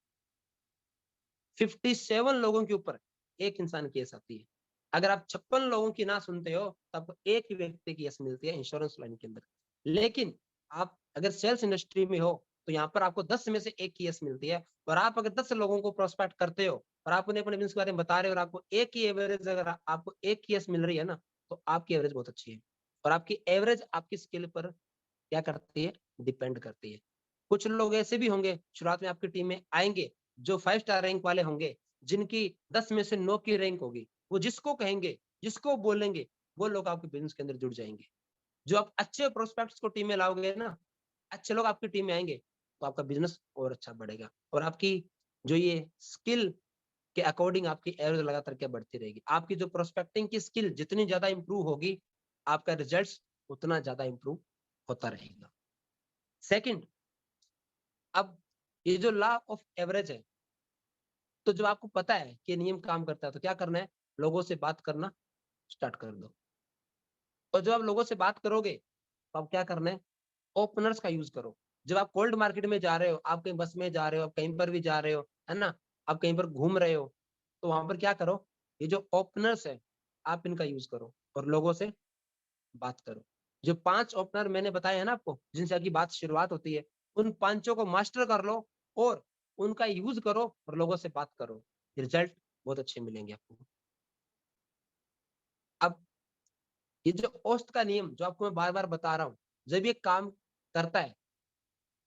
57 लोगों के ऊपर 1 इंसान की यस आती है। अगर आप 56 लोगों की ना सुनते हो, तो आपको 1 ही व्यक्ति की यस मिलती है इंश्योरेंस लाइन के अंदर। लेकिन आप अगर सेल्स इंडस्ट्री में हो, तो यहाँ पर आपको 10 में से 1 की यस मिलती है। और आप अगर 10 लोगों को प्रोस्पेक्ट करते हो, और आप उन्हें अपने बिजनेस के बारे में बता रहे हो, और आपको 1 की एवरेज, अगर आपको 1 की यस मिल रही है ना, तो आपकी एवरेज बहुत अच्छी है। और आपकी एवरेज आपकी स्किल पर क्या करती है? डिपेंड करती है। कुछ लोग ऐसे भी होंगे शुरुआत में आपकी टीम में आएंगे, जो 5 स्टार रैंक वाले होंगे, जिनकी 10 में से 9 की रैंक होगी। वो जिसको कहेंगे, जिसको बोलेंगे, वो लोग आपके बिजनेस के अंदर जुड़ जाएंगे। जो आप अच्छे प्रोस्पेक्ट्स को टीम में लाओगे ना, अच्छे लोग आपकी टीम में आएंगे, तो आपका बिजनेस और अच्छा बढ़ेगा। और आपकी जो ये स्किल के अकॉर्डिंग आपकी एवरेज लगातार क्या बढ़ती रहेगी। आपकी जो प्रोस्पेक्टिंग की स्किल जितनी ज्यादा इंप्रूव होगी, आपका रिजल्ट उतना ज्यादा इंप्रूव होता रहेगा। सेकंड, अब ये जो लॉ ऑफ एवरेज है, तो जब आपको पता है कि नियम काम करता है, तो क्या करना है? लोगों से बात करना स्टार्ट कर दो। और जब आप लोगों से बात करोगे, तो आप क्या करना है? ओपनर्स का यूज करो। जब आप कोल्ड मार्केट में जा रहे हो, आप कहीं बस में जा रहे हो, आप कहीं पर भी जा रहे हो, है ना, आप कहीं पर घूम रहे हो, तो वहां पर क्या करो? ये जो ओपनर्स है, आप इनका यूज करो और लोगों से बात करो। जो 5 ओपनर मैंने बताया है ना आपको, जिनसे आपकी बात शुरुआत होती है, उन पांचों को मास्टर कर लो, और उनका यूज करो, और लोगों से बात करो। रिजल्ट बहुत अच्छे मिलेंगे आपको। अब ये जो औसत का नियम, जो आपको मैं बार बार बता रहा हूँ, जब ये काम करता है,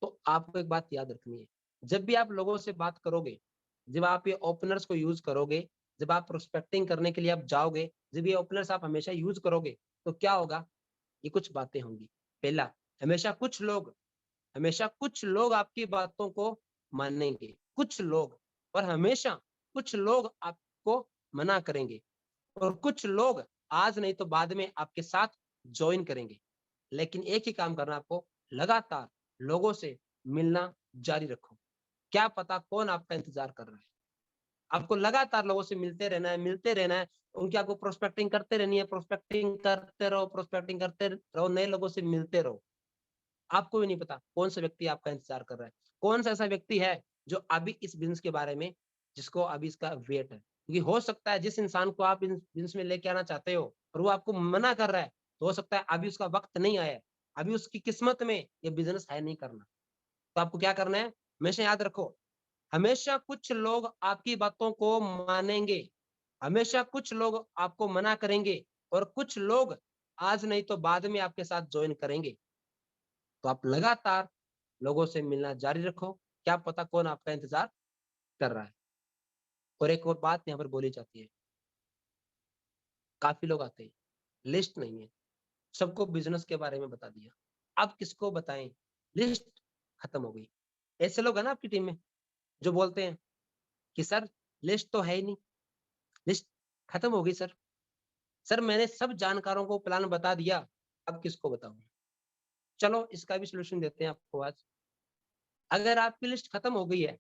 तो आपको एक बात याद रखनी है। जब भी आप लोगों से बात करोगे, जब आप ये ओपनर्स को यूज करोगे, जब आप प्रोस्पेक्टिंग करने के लिए आप जाओगे, जब ये ओपनर्स आप हमेशा यूज करोगे, तो क्या होगा? ये कुछ बातें होंगी। पहला, हमेशा कुछ लोग हमेशा कुछ लोग आपकी बातों को मानेंगे, कुछ लोग। और हमेशा कुछ लोग आपको मना करेंगे, और कुछ लोग आज नहीं तो बाद में आपके साथ ज्वाइन करेंगे। लेकिन एक ही काम करना आपको, लगातार लोगों से मिलना जारी रखो। क्या पता कौन आपका इंतजार कर रहा है। आपको लगातार लोगों से मिलते रहना है। उनकी आपको प्रोस्पेक्टिंग करते रहनी है, प्रोस्पेक्टिंग करते रहो, प्रोस्पेक्टिंग करते रहो, नए लोगों से मिलते रहो। आपको भी नहीं पता कौन सा व्यक्ति आपका इंतजार कर रहा है, कौन सा ऐसा व्यक्ति है जो अभी इस बिजनेस के बारे में, जिसको अभी इसका वेट है। क्योंकि हो सकता है जिस इंसान को आप बिजनेस में लेके आना चाहते हो, और वो आपको मना कर रहा है, तो हो सकता है अभी उसका वक्त नहीं आया है, अभी उसकी किस्मत में ये बिजनेस है नहीं करना। तो आपको क्या करना है? हमेशा याद रखो, हमेशा कुछ लोग आपकी बातों को मानेंगे, हमेशा कुछ लोग आपको मना करेंगे, और कुछ लोग आज नहीं तो बाद में आपके साथ ज्वाइन करेंगे। तो आप लगातार लोगों से मिलना जारी रखो। क्या पता कौन आपका इंतजार कर रहा है। और एक और बात यहाँ पर बोली जाती है, काफी लोग आते हैं, लिस्ट नहीं है, सबको बिजनेस के बारे में बता दिया, अब किसको बताएं, लिस्ट खत्म हो गई। ऐसे लोग हैं ना आपकी टीम में, जो बोलते हैं कि सर, लिस्ट तो है ही नहीं, लिस्ट खत्म हो गई सर। सर, मैंने सब जानकारों को प्लान बता दिया, अब किसको बताऊं। चलो इसका भी सोल्यूशन देते हैं आपको आज। अगर आपकी लिस्ट खत्म हो गई है,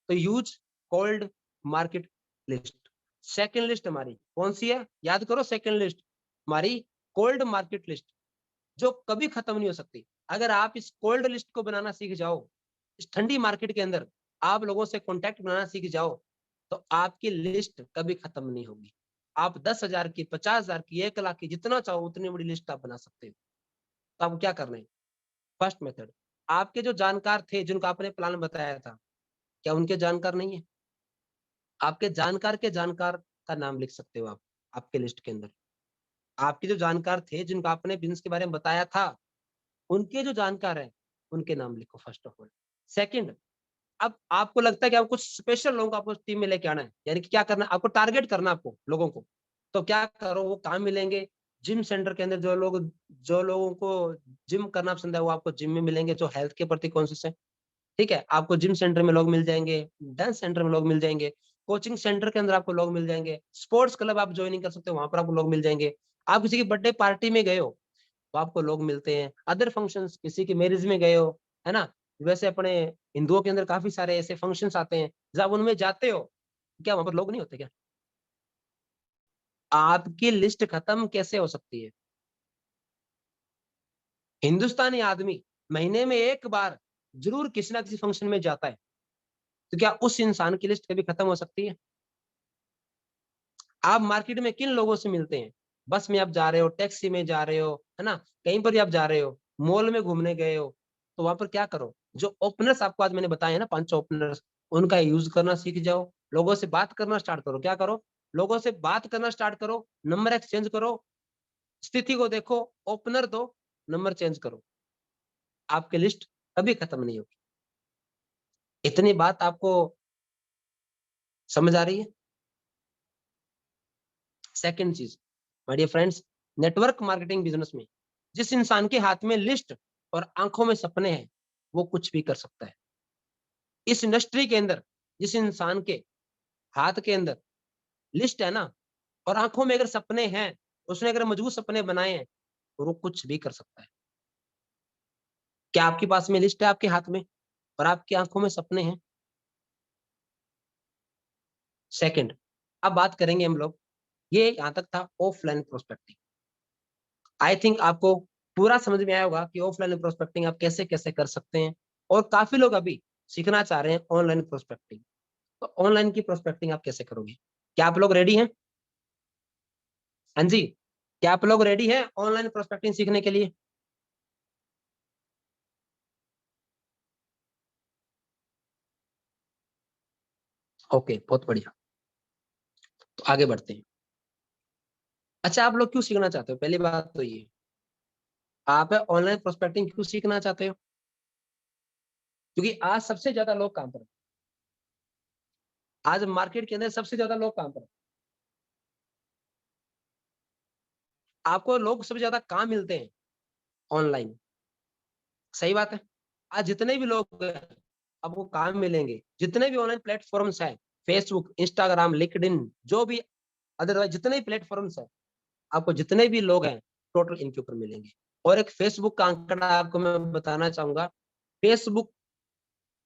तो use cold market list. Second list हमारी कौन सी है? याद करो, सेकंड लिस्ट हमारी कोल्ड मार्केट लिस्ट, जो कभी खत्म नहीं हो सकती। अगर आप इस कोल्ड लिस्ट को बनाना सीख जाओ, इस ठंडी मार्केट के अंदर आप लोगों से कांटेक्ट बनाना सीख जाओ, तो आपकी लिस्ट कभी खत्म नहीं होगी। आप 10,000 की, 50,000 की, 1 लाख की, जितना चाहो उतनी बड़ी लिस्ट आप बना सकते हो। तो आपको क्या करना है? फर्स्ट मेथड, आपके जो जानकार थे जिनको आपने प्लान बताया था, क्या उनके जानकार नहीं है? आपके जानकार के जानकार का नाम लिख सकते हो आप आपके लिस्ट के अंदर। आपके जो जानकार थे जिनको आपने बिजनेस के बारे में बताया था, उनके जो जानकार हैं, उनके नाम लिखो फर्स्ट ऑफ ऑल। सेकंड, अब आपको लगता है कि आपको कुछ स्पेशल लोगों को आपको टीम में लेके आना है, यानी कि क्या करना है, आपको टारगेट करना है आपको लोगों को। तो क्या करो, वो काम मिलेंगे जिम सेंटर के अंदर, जो लोगों को जिम करना पसंद है वो आपको जिम में मिलेंगे, जो हेल्थ के प्रति कॉन्शियस है। ठीक है, आपको जिम सेंटर में लोग मिल जाएंगे, डांस सेंटर में लोग मिल जाएंगे, कोचिंग सेंटर के अंदर आपको लोग मिल जाएंगे, स्पोर्ट्स क्लब आप ज्वाइनिंग कर सकते हो, वहां पर आपको लोग मिल जाएंगे। आप किसी की बर्थडे पार्टी में गए हो तो आपको लोग मिलते हैं, अदर फंक्शंस, किसी की मैरिज में गए हो, है ना। वैसे अपने हिंदुओं के अंदर काफी सारे ऐसे फंक्शंस आते हैं, जब उनमें जाते हो, क्या वहां पर लोग नहीं होते क्या? आपकी लिस्ट खत्म कैसे हो सकती है? हिंदुस्तानी आदमी महीने में एक बार जरूर किसी ना किसी फंक्शन में जाता है, तो क्या उस इंसान की लिस्ट कभी खत्म हो सकती है? आप मार्केट में किन लोगों से मिलते हैं? बस में आप जा रहे हो, टैक्सी में जा रहे हो, है ना, कहीं पर भी आप जा रहे हो, मॉल में घूमने गए हो, तो वहां पर क्या करो, जो ओपनर्स आपको आज मैंने बताए हैं ना, 5 ओपनर्स, उनका यूज करना सीख जाओ। लोगों से बात करना स्टार्ट करो। क्या करो? लोगों से बात करना स्टार्ट करो, नंबर एक्सचेंज करो, स्थिति को देखो, ओपनर दो, नंबर चेंज करो। आपकी लिस्ट कभी खत्म नहीं होगी। इतनी बात आपको समझ आ रही है? सेकंड चीज, my dear friends, network marketing business में जिस इंसान के हाथ में लिस्ट और आंखों में सपने हैं, वो कुछ भी कर सकता है। इस इंडस्ट्री के अंदर जिस इंसान के हाथ के अंदर लिस्ट है ना, और आंखों में अगर सपने हैं, उसने अगर मजबूत सपने बनाए हैं, तो वो कुछ भी कर सकता है। क्या आपके पास में लिस्ट है आपके हाथ में और आपकी आंखों में सपने हैं? सेकंड, अब बात करेंगे हम लोग, ये यहां तक था ऑफलाइन प्रोस्पेक्टिंग। आई थिंक आपको पूरा समझ में आया होगा कि ऑफलाइन प्रोस्पेक्टिंग आप कैसे कैसे कर सकते हैं, और काफी लोग अभी सीखना चाह रहे हैं ऑनलाइन प्रोस्पेक्टिंग। तो ऑनलाइन की प्रोस्पेक्टिंग आप कैसे करोगे? क्या आप लोग रेडी हैं? हाँ जी, क्या आप लोग रेडी हैं ऑनलाइन प्रोस्पेक्टिंग सीखने के लिए? ओके, बहुत बढ़िया। तो आगे बढ़ते हैं। अच्छा, आप लोग क्यों सीखना चाहते हो? पहली बात तो ये, आप ऑनलाइन प्रोस्पेक्टिंग क्यों सीखना चाहते हो? क्योंकि आज सबसे ज्यादा लोग काम कर रहे हैं, आज मार्केट के अंदर सबसे ज्यादा लोग काम कर रहे हैं। आपको लोग सबसे ज्यादा कहाँ मिलते हैं? ऑनलाइन। सही बात है। आज जितने भी लोग हैं, आपको काम मिलेंगे, जितने भी ऑनलाइन प्लेटफॉर्म्स हैं, फेसबुक, इंस्टाग्राम, लिंक्डइन, जो भी अदरवाइज जितने भी प्लेटफॉर्म्स हैं, आपको जितने भी लोग हैं, टोटल इनके ऊपर मिलेंगे। और एक फेसबुक का आंकड़ा आपको मैं बताना चाहूंगा। फेसबुक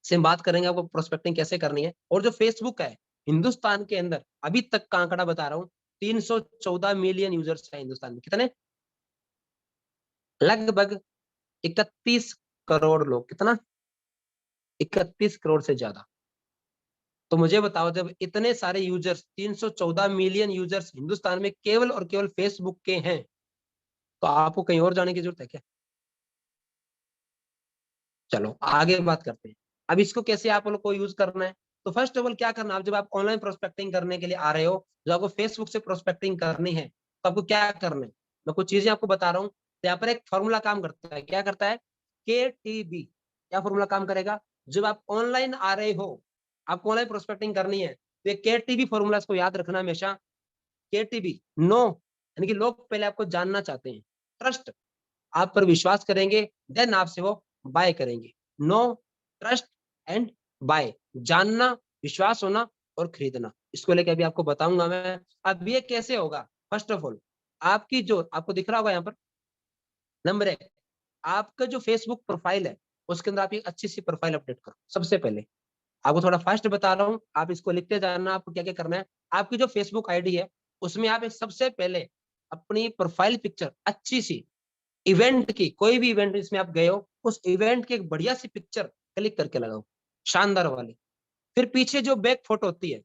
से हम बात करेंगे आपको प्रोस्पेक्टिंग कैसे करनी है, और जो फेसबुक है, हिंदुस्तान के अंदर अभी तक का आंकड़ा बता रहा हूँ, 314 मिलियन यूजर्स है हिंदुस्तान में। कितने? लगभग 31 करोड़ लोग। कितना? 31 करोड़ से ज्यादा। तो मुझे बताओ, जब इतने सारे यूजर्स, 314 मिलियन यूजर्स हिंदुस्तान में केवल और केवल फेसबुक के हैं, तो आपको कहीं और जाने की जरूरत है क्या? चलो आगे बात करते हैं। अब इसको कैसे आप लोग को यूज करना है? तो फर्स्ट ऑफ ऑल क्या करना है, जब आप ऑनलाइन प्रोस्पेक्टिंग करने के लिए आ रहे हो, जो आपको फेसबुक से प्रोस्पेक्टिंग करनी है, तो आपको क्या करना है? मैं कुछ चीजें आपको बता रहा हूँ। तो यहाँ पर एक फॉर्मूला काम करता है। क्या करता है? KTB। क्या फॉर्मूला काम करेगा? जब आप ऑनलाइन आ रहे हो, आपको ऑनलाइन प्रोस्पेक्टिंग करनी है, तो ये KTB फॉर्मूला को याद रखना हमेशा। KTB, नो, यानी कि लोग पहले आपको जानना चाहते हैं। ट्रस्ट, आप पर विश्वास करेंगे, देन आपसे वो बाय करेंगे। नो, ट्रस्ट एंड बाय, जानना, विश्वास होना और खरीदना। इसको लेके अभी आपको बताऊंगा मैं। अब ये कैसे होगा? फर्स्ट ऑफ ऑल, आपकी जो आपको दिख रहा होगा यहाँ पर, नंबर 1, आपका जो फेसबुक प्रोफाइल है, उसके अंदर आप एक अच्छी सी प्रोफाइल अपडेट करो। सबसे पहले आपको थोड़ा फास्ट बता रहा हूँ, आप इसको लिखते जाना, आपको क्या क्या करना है। आपकी जो फेसबुक आईडी है, उसमें आप एक सबसे पहले अपनी प्रोफाइल पिक्चर अच्छी सी, इवेंट की, कोई भी इवेंट इसमें आप गए हो, उस इवेंट की एक बढ़िया सी पिक्चर क्लिक करके लगाओ, शानदार वाली। फिर पीछे जो बैक फोटो होती है,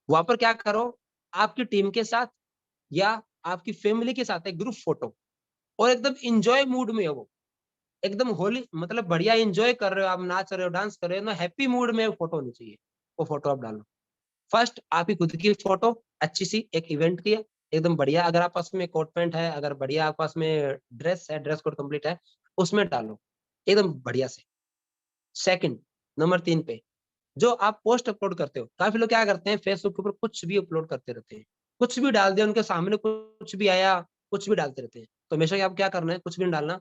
वहां पर क्या करो, आपकी टीम के साथ या आपकी फैमिली के साथ एक ग्रुप फोटो, और एकदम इंजॉय मूड में हो वो, एकदम होली मतलब बढ़िया इंजॉय कर रहे हो, आप नाच रहे हो, डांस कर रहे हो ना, हैप्पी मूड में फोटो होनी चाहिए, वो फोटो आप डालो। फर्स्ट आपकी खुद की फोटो अच्छी सी, एक इवेंट की है, एकदम बढ़िया, अगर आप पास में कोट पैंट है, अगर बढ़िया आप पास में ड्रेस है, ड्रेस कोड कंप्लीट है, उसमें डालो एकदम बढ़िया से। सेकंड, नंबर 3 पे जो आप पोस्ट अपलोड करते हो, काफी लोग क्या करते हैं फेसबुक के ऊपर कुछ भी अपलोड करते रहते हैं, कुछ भी डाल दिया, उनके सामने कुछ भी आया, कुछ भी डालते रहते हैं। तो हमेशा आप क्या करना है, कुछ भी नहीं डालना,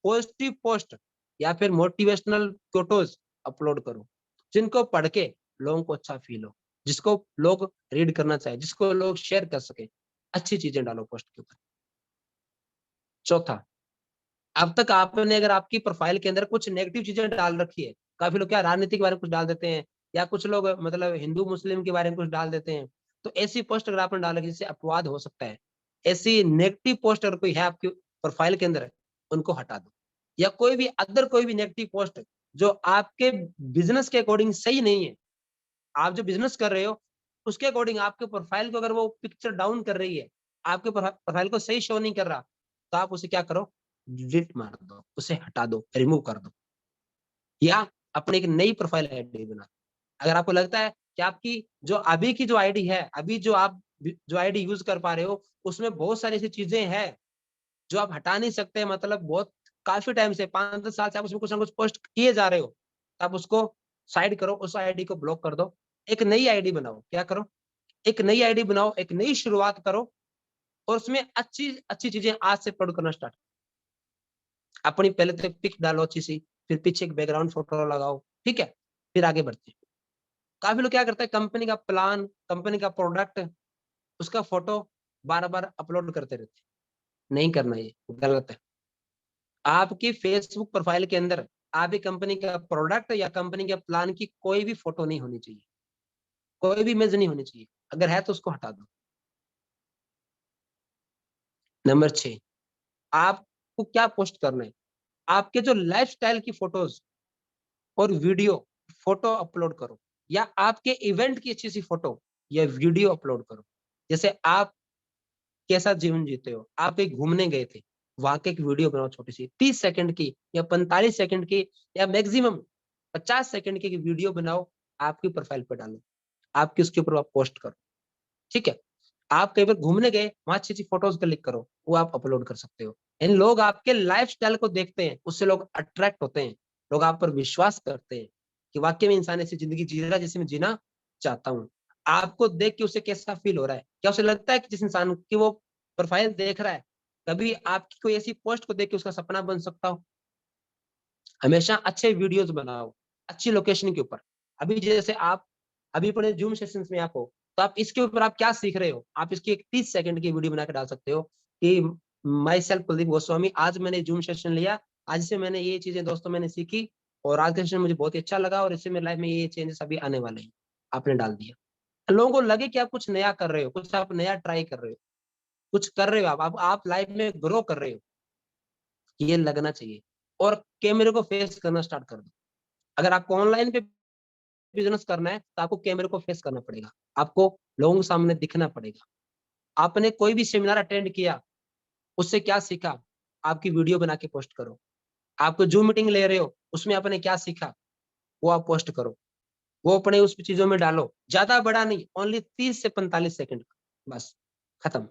पॉजिटिव पोस्ट या फिर मोटिवेशनल फोटोज अपलोड करो, जिनको पढ़ के लोगों को अच्छा फील हो, जिसको लोग रीड करना चाहे, जिसको लोग शेयर कर सके, अच्छी चीजें डालो पोस्ट के ऊपर। चौथा, अब तक आपने अगर आपकी प्रोफाइल के अंदर कुछ नेगेटिव चीजें डाल रखी है, काफी लोग क्या राजनीति के बारे में कुछ डाल देते हैं, या कुछ लोग मतलब हिंदू मुस्लिम के बारे में कुछ डाल देते हैं, तो ऐसी पोस्ट अगर आपने डाल रखी है जिससे अपवाद हो सकता है, ऐसी नेगेटिव पोस्ट अगर कोई है आपकी प्रोफाइल के अंदर, उनको हटा दो। या कोई भी अदर कोई भी नेगेटिव पोस्ट जो आपके बिजनेस के अकॉर्डिंग सही नहीं है, आप जो बिजनेस कर रहे हो उसके अकॉर्डिंग आपके प्रोफाइल को अगर वो पिक्चर डाउन कर रही है, आपके प्रोफाइल को सही शो नहीं कर रहा, तो आप उसे क्या करो, डिलीट मार दो, उसे हटा दो, रिमूव कर दो, या अपनी एक नई प्रोफाइल आईडी बना। अगर आपको लगता है कि आपकी जो अभी की जो आईडी है, अभी जो आप जो आईडी यूज कर पा रहे हो, उसमें बहुत सारी ऐसी चीजें हैं जो आप हटा नहीं सकते, मतलब बहुत काफी टाइम से 5-10 साल से आप उसमें कुछ ना कुछ पोस्ट किए जा रहे हो, तो आप उसको साइड करो, उस आईडी को ब्लॉक कर दो, एक नई आईडी बनाओ। क्या करो, एक नई आईडी बनाओ, एक नई शुरुआत करो, और उसमें अच्छी अच्छी चीजें आज से अपलोड करना स्टार्ट। अपनी पहले तो पिक डालो अच्छी सी, फिर पीछे एक बैकग्राउंड फोटो लगाओ, ठीक है, फिर आगे बढ़ते हैं। काफी लोग क्या करते हैं, कंपनी का प्लान, कंपनी का प्रोडक्ट, उसका फोटो बार बार अपलोड करते रहते हैं। नहीं करना, ये गलत है। आपकी फेसबुक प्रोफाइल के अंदर आपकी कंपनी का प्रोडक्ट या कंपनी के प्लान की कोई भी फोटो नहीं होनी चाहिए, कोई भी इमेज नहीं होनी चाहिए, अगर है तो उसको हटा दो। नंबर 6, आपको क्या पोस्ट करना है, आपके जो लाइफस्टाइल की फोटोज और वीडियो, फोटो अपलोड करो, या आपके इवेंट की अच्छी सी फोटो या वीडियो अपलोड करो। जैसे आप कैसा जीवन जीते हो, आप कहीं घूमने गए थे, वहां की एक वीडियो बनाओ छोटी सी, 30 सेकंड की या 45 सेकंड की, या मैक्सिमम 50 सेकंड की वीडियो बनाओ, आपकी प्रोफाइल पे डालो, आपकी उसके ऊपर आप पोस्ट करो, ठीक है। आप कहीं पर घूमने गए, वहां अच्छी अच्छी फोटोज क्लिक करो, वो आप अपलोड कर सकते हो। इन लोग आपके लाइफस्टाइल को देखते हैं, उससे लोग अट्रैक्ट होते हैं, लोग आप पर विश्वास करते हैं कि वाकई में इंसान ऐसी जिंदगी जी रहा है जैसे मैं जीना चाहता हूँ। आपको देख के उसे कैसा फील हो रहा है, क्या उसे लगता है कि जिस इंसान की वो प्रोफाइल देख रहा है, कभी आपकी कोई ऐसी पोस्ट को देख के उसका सपना बन सकता हो। हमेशा अच्छे वीडियोस बनाओ, अच्छी लोकेशन के ऊपर। अभी जैसे आप अभी अपने जूम सेशंस में आप हो, तो आप इसके ऊपर आप क्या सीख रहे हो, आप इसकी एक 30 सेकंड की वीडियो बना के डाल सकते हो कि माई सेल्फ कुलदीप गोस्वामी, आज मैंने जूम सेशन लिया, आज से मैंने ये चीजें दोस्तों मैंने सीखी, और आज का सेशन मुझे बहुत ही अच्छा लगा, और इससे मेरी लाइफ में ये चेंजेस अभी आने वाले हैं। आपने डाल दिया, लोगों को लगे कि आप कुछ नया कर रहे हो, कुछ आप नया ट्राई कर रहे हो, कुछ कर रहे हो, आप लाइफ में ग्रो कर रहे हो, ये लगना चाहिए। और कैमरे को फेस करना स्टार्ट कर दो। अगर आपको ऑनलाइन पे बिजनेस करना है, तो आपको कैमरे को फेस करना पड़ेगा, आपको लोगों के सामने दिखना पड़ेगा। आपने कोई भी सेमिनार अटेंड किया, उससे क्या सीखा, आपकी वीडियो बना के पोस्ट करो। आपको जूम मीटिंग ले रहे हो, उसमें आपने क्या सीखा, वो आप पोस्ट करो, वो अपने उस चीजों में डालो, ज्यादा बड़ा नहीं, ओनली 30 से 45 सेकंड, बस, खत्म।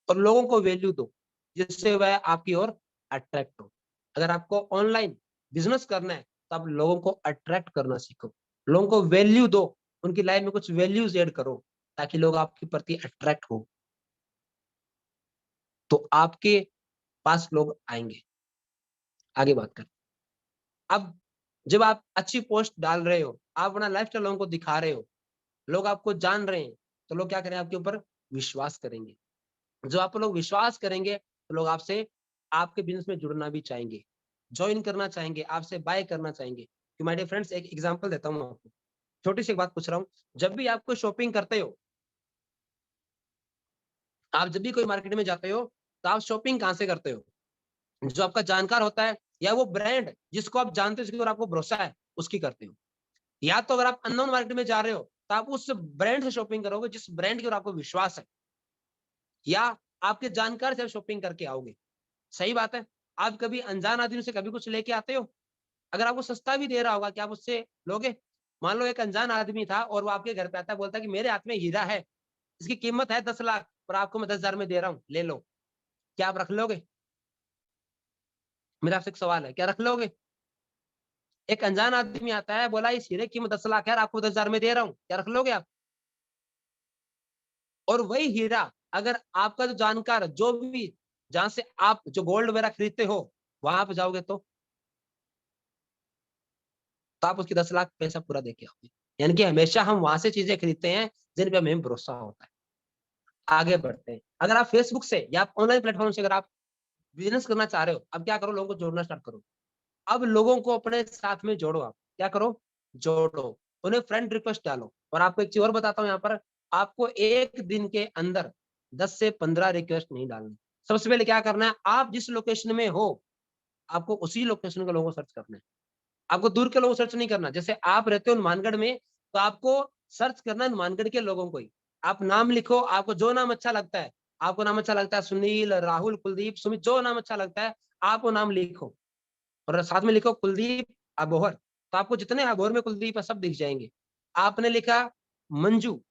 और लोगों को वैल्यू दो, जिससे वह आपकी ओर अट्रैक्ट हो। अगर आपको ऑनलाइन बिजनेस करना है, तो आप लोगों को अट्रैक्ट करना सीखो, लोगों को वैल्यू दो, उनकी लाइफ में कुछ वैल्यूज ऐड करो, ताकि लोग आपके प्रति अट्रैक्ट हो, तो आपके पास लोग आएंगे। आगे बात करें। अब जब आप अच्छी पोस्ट डाल रहे हो, आप अपना लाइफस्टाइल लोगों को दिखा रहे हो, लोग आपको जान रहे हैं, तो लोग क्या करें, आपके ऊपर विश्वास करेंगे। जो आप लोग विश्वास करेंगे, तो लोग आपसे आपके बिजनेस में जुड़ना भी चाहेंगे, ज्वाइन करना चाहेंगे, आपसे बाय करना चाहेंगे। कि माय डियर फ्रेंड्स, एक एग्जांपल देता हूँ आपको, छोटी सी एक बात पूछ रहा हूँ। जब भी आपको शॉपिंग करते हो, आप जब भी कोई मार्केट में जाते हो, तो आप शॉपिंग कहाँ से करते हो, जो आपका जानकार होता है, या वो ब्रांड जिसको आप जानते हो, जिसके ऊपर आपको भरोसा है, उसकी करते हो। या तो अगर आप अननोन मार्केट में जा रहे हो, तो आप उस ब्रांड से शॉपिंग करोगे जिस ब्रांड के ऊपर आपको विश्वास है, या आपके जानकार से शॉपिंग करके आओगे। सही बात है। आप कभी अनजान आदमी से कभी कुछ लेके आते हो? अगर आपको सस्ता भी दे रहा होगा, क्या आप उससे लोगे? मान लो एक अनजान आदमी था और वो आपके घर पे आता है, बोलता है कि मेरे हाथ में हीरा है, इसकी कीमत है 10 लाख और आपको मैं 10,000 में दे रहा हूँ, ले लो। क्या आप रख लोगे? मेरा आपसे एक सवाल है, क्या रख लोगे? एक अनजान आदमी आता है, बोला इस हीरे की कीमत 10 लाख है, आपको 10,000 में दे रहा हूँ, क्या रख लोगे आप? और वही हीरा अगर आपका जो जानकार जो भी, जहां से आप जो गोल्ड वगैरह खरीदते हो, वहां पे जाओगे तो आप उसकी 10 लाख पैसा पूरा देके आओगे। यानी कि हमेशा हम वहां से चीजें खरीदते हैं जिन पे हमें भरोसा होता है। आगे बढ़ते हैं। अगर आप फेसबुक से या ऑनलाइन प्लेटफॉर्म से अगर आप बिजनेस करना चाह रहे हो, अब क्या करो, लोगों को जोड़ना स्टार्ट करो। अब लोगों को अपने साथ में जोड़ो। आप क्या करो, जोड़ो, उन्हें फ्रेंड रिक्वेस्ट डालो। और आपको एक चीज और बताता हूँ यहाँ पर, आपको एक दिन के अंदर 10 से 15 रिक्वेस्ट नहीं डालनी। सबसे पहले क्या करना है, आप जिस लोकेशन में हो आपको उसी लोकेशन के लोगों को सर्च करना है। आपको दूर के लोगों को सर्च नहीं करना। जैसे आप रहते हो हनुमानगढ़ में, तो आपको सर्च करना है हनुमानगढ़ के लोगों को ही। आप नाम लिखो, आपको जो नाम अच्छा लगता है, आपको नाम अच्छा लगता है सुनील, राहुल, कुलदीप, सुमित, जो नाम अच्छा लगता है आप वो नाम लिखो और साथ में लिखो कुलदीप अबोहर। तो आपको जितने अबोहर में कुलदीप है सब दिख जाएंगे। आपने लिखा मंजू